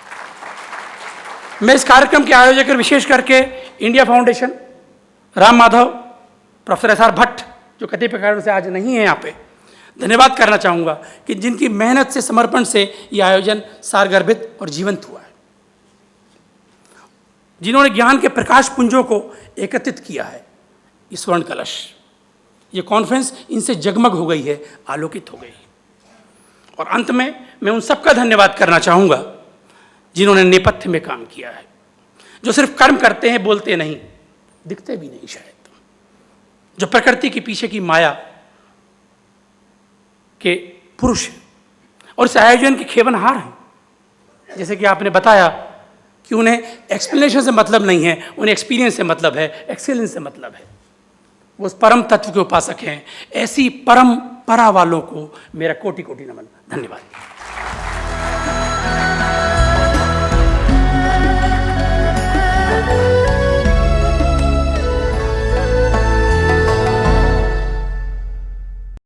मैं इस कार्यक्रम के आयोजक और विशेष करके India foundation, Ram Madhav, professor SR Bhatt, जो कतिपय कारणों से आज नहीं है यहाँ पे, धन्यवाद करना चाहूँगा कि जिनकी मेहनत से, समर्पण से ये आयोजन सारगर्भित और जीवंत हुआ है, जिन्होंने ज्ञान के प्रकाश पुंजों को एकत्रित किया है। ये स्वर्ण कलश, ये कॉन्फ्रेंस इनसे जगमग हो गई है, आलोकित हो गई है। और अंत में मैं उन सबका धन्यवाद करना चाहूँगा जिन्होंने नेपथ्य में काम किया है, जो सिर्फ कर्म करते हैं, बोलते नहीं, दिखते भी नहीं शायद, जो प्रकृति के पीछे की माया के पुरुष हैं और इस आयोजन के खेवनहार हैं। जैसे कि आपने बताया कि उन्हें एक्सप्लेनेशन से मतलब नहीं है, उन्हें एक्सपीरियंस से मतलब है, एक्सीलेंस से मतलब है। वो उस परम तत्व के उपासक हैं। ऐसी परम परा वालों को मेरा कोटि कोटि नमन। धन्यवाद।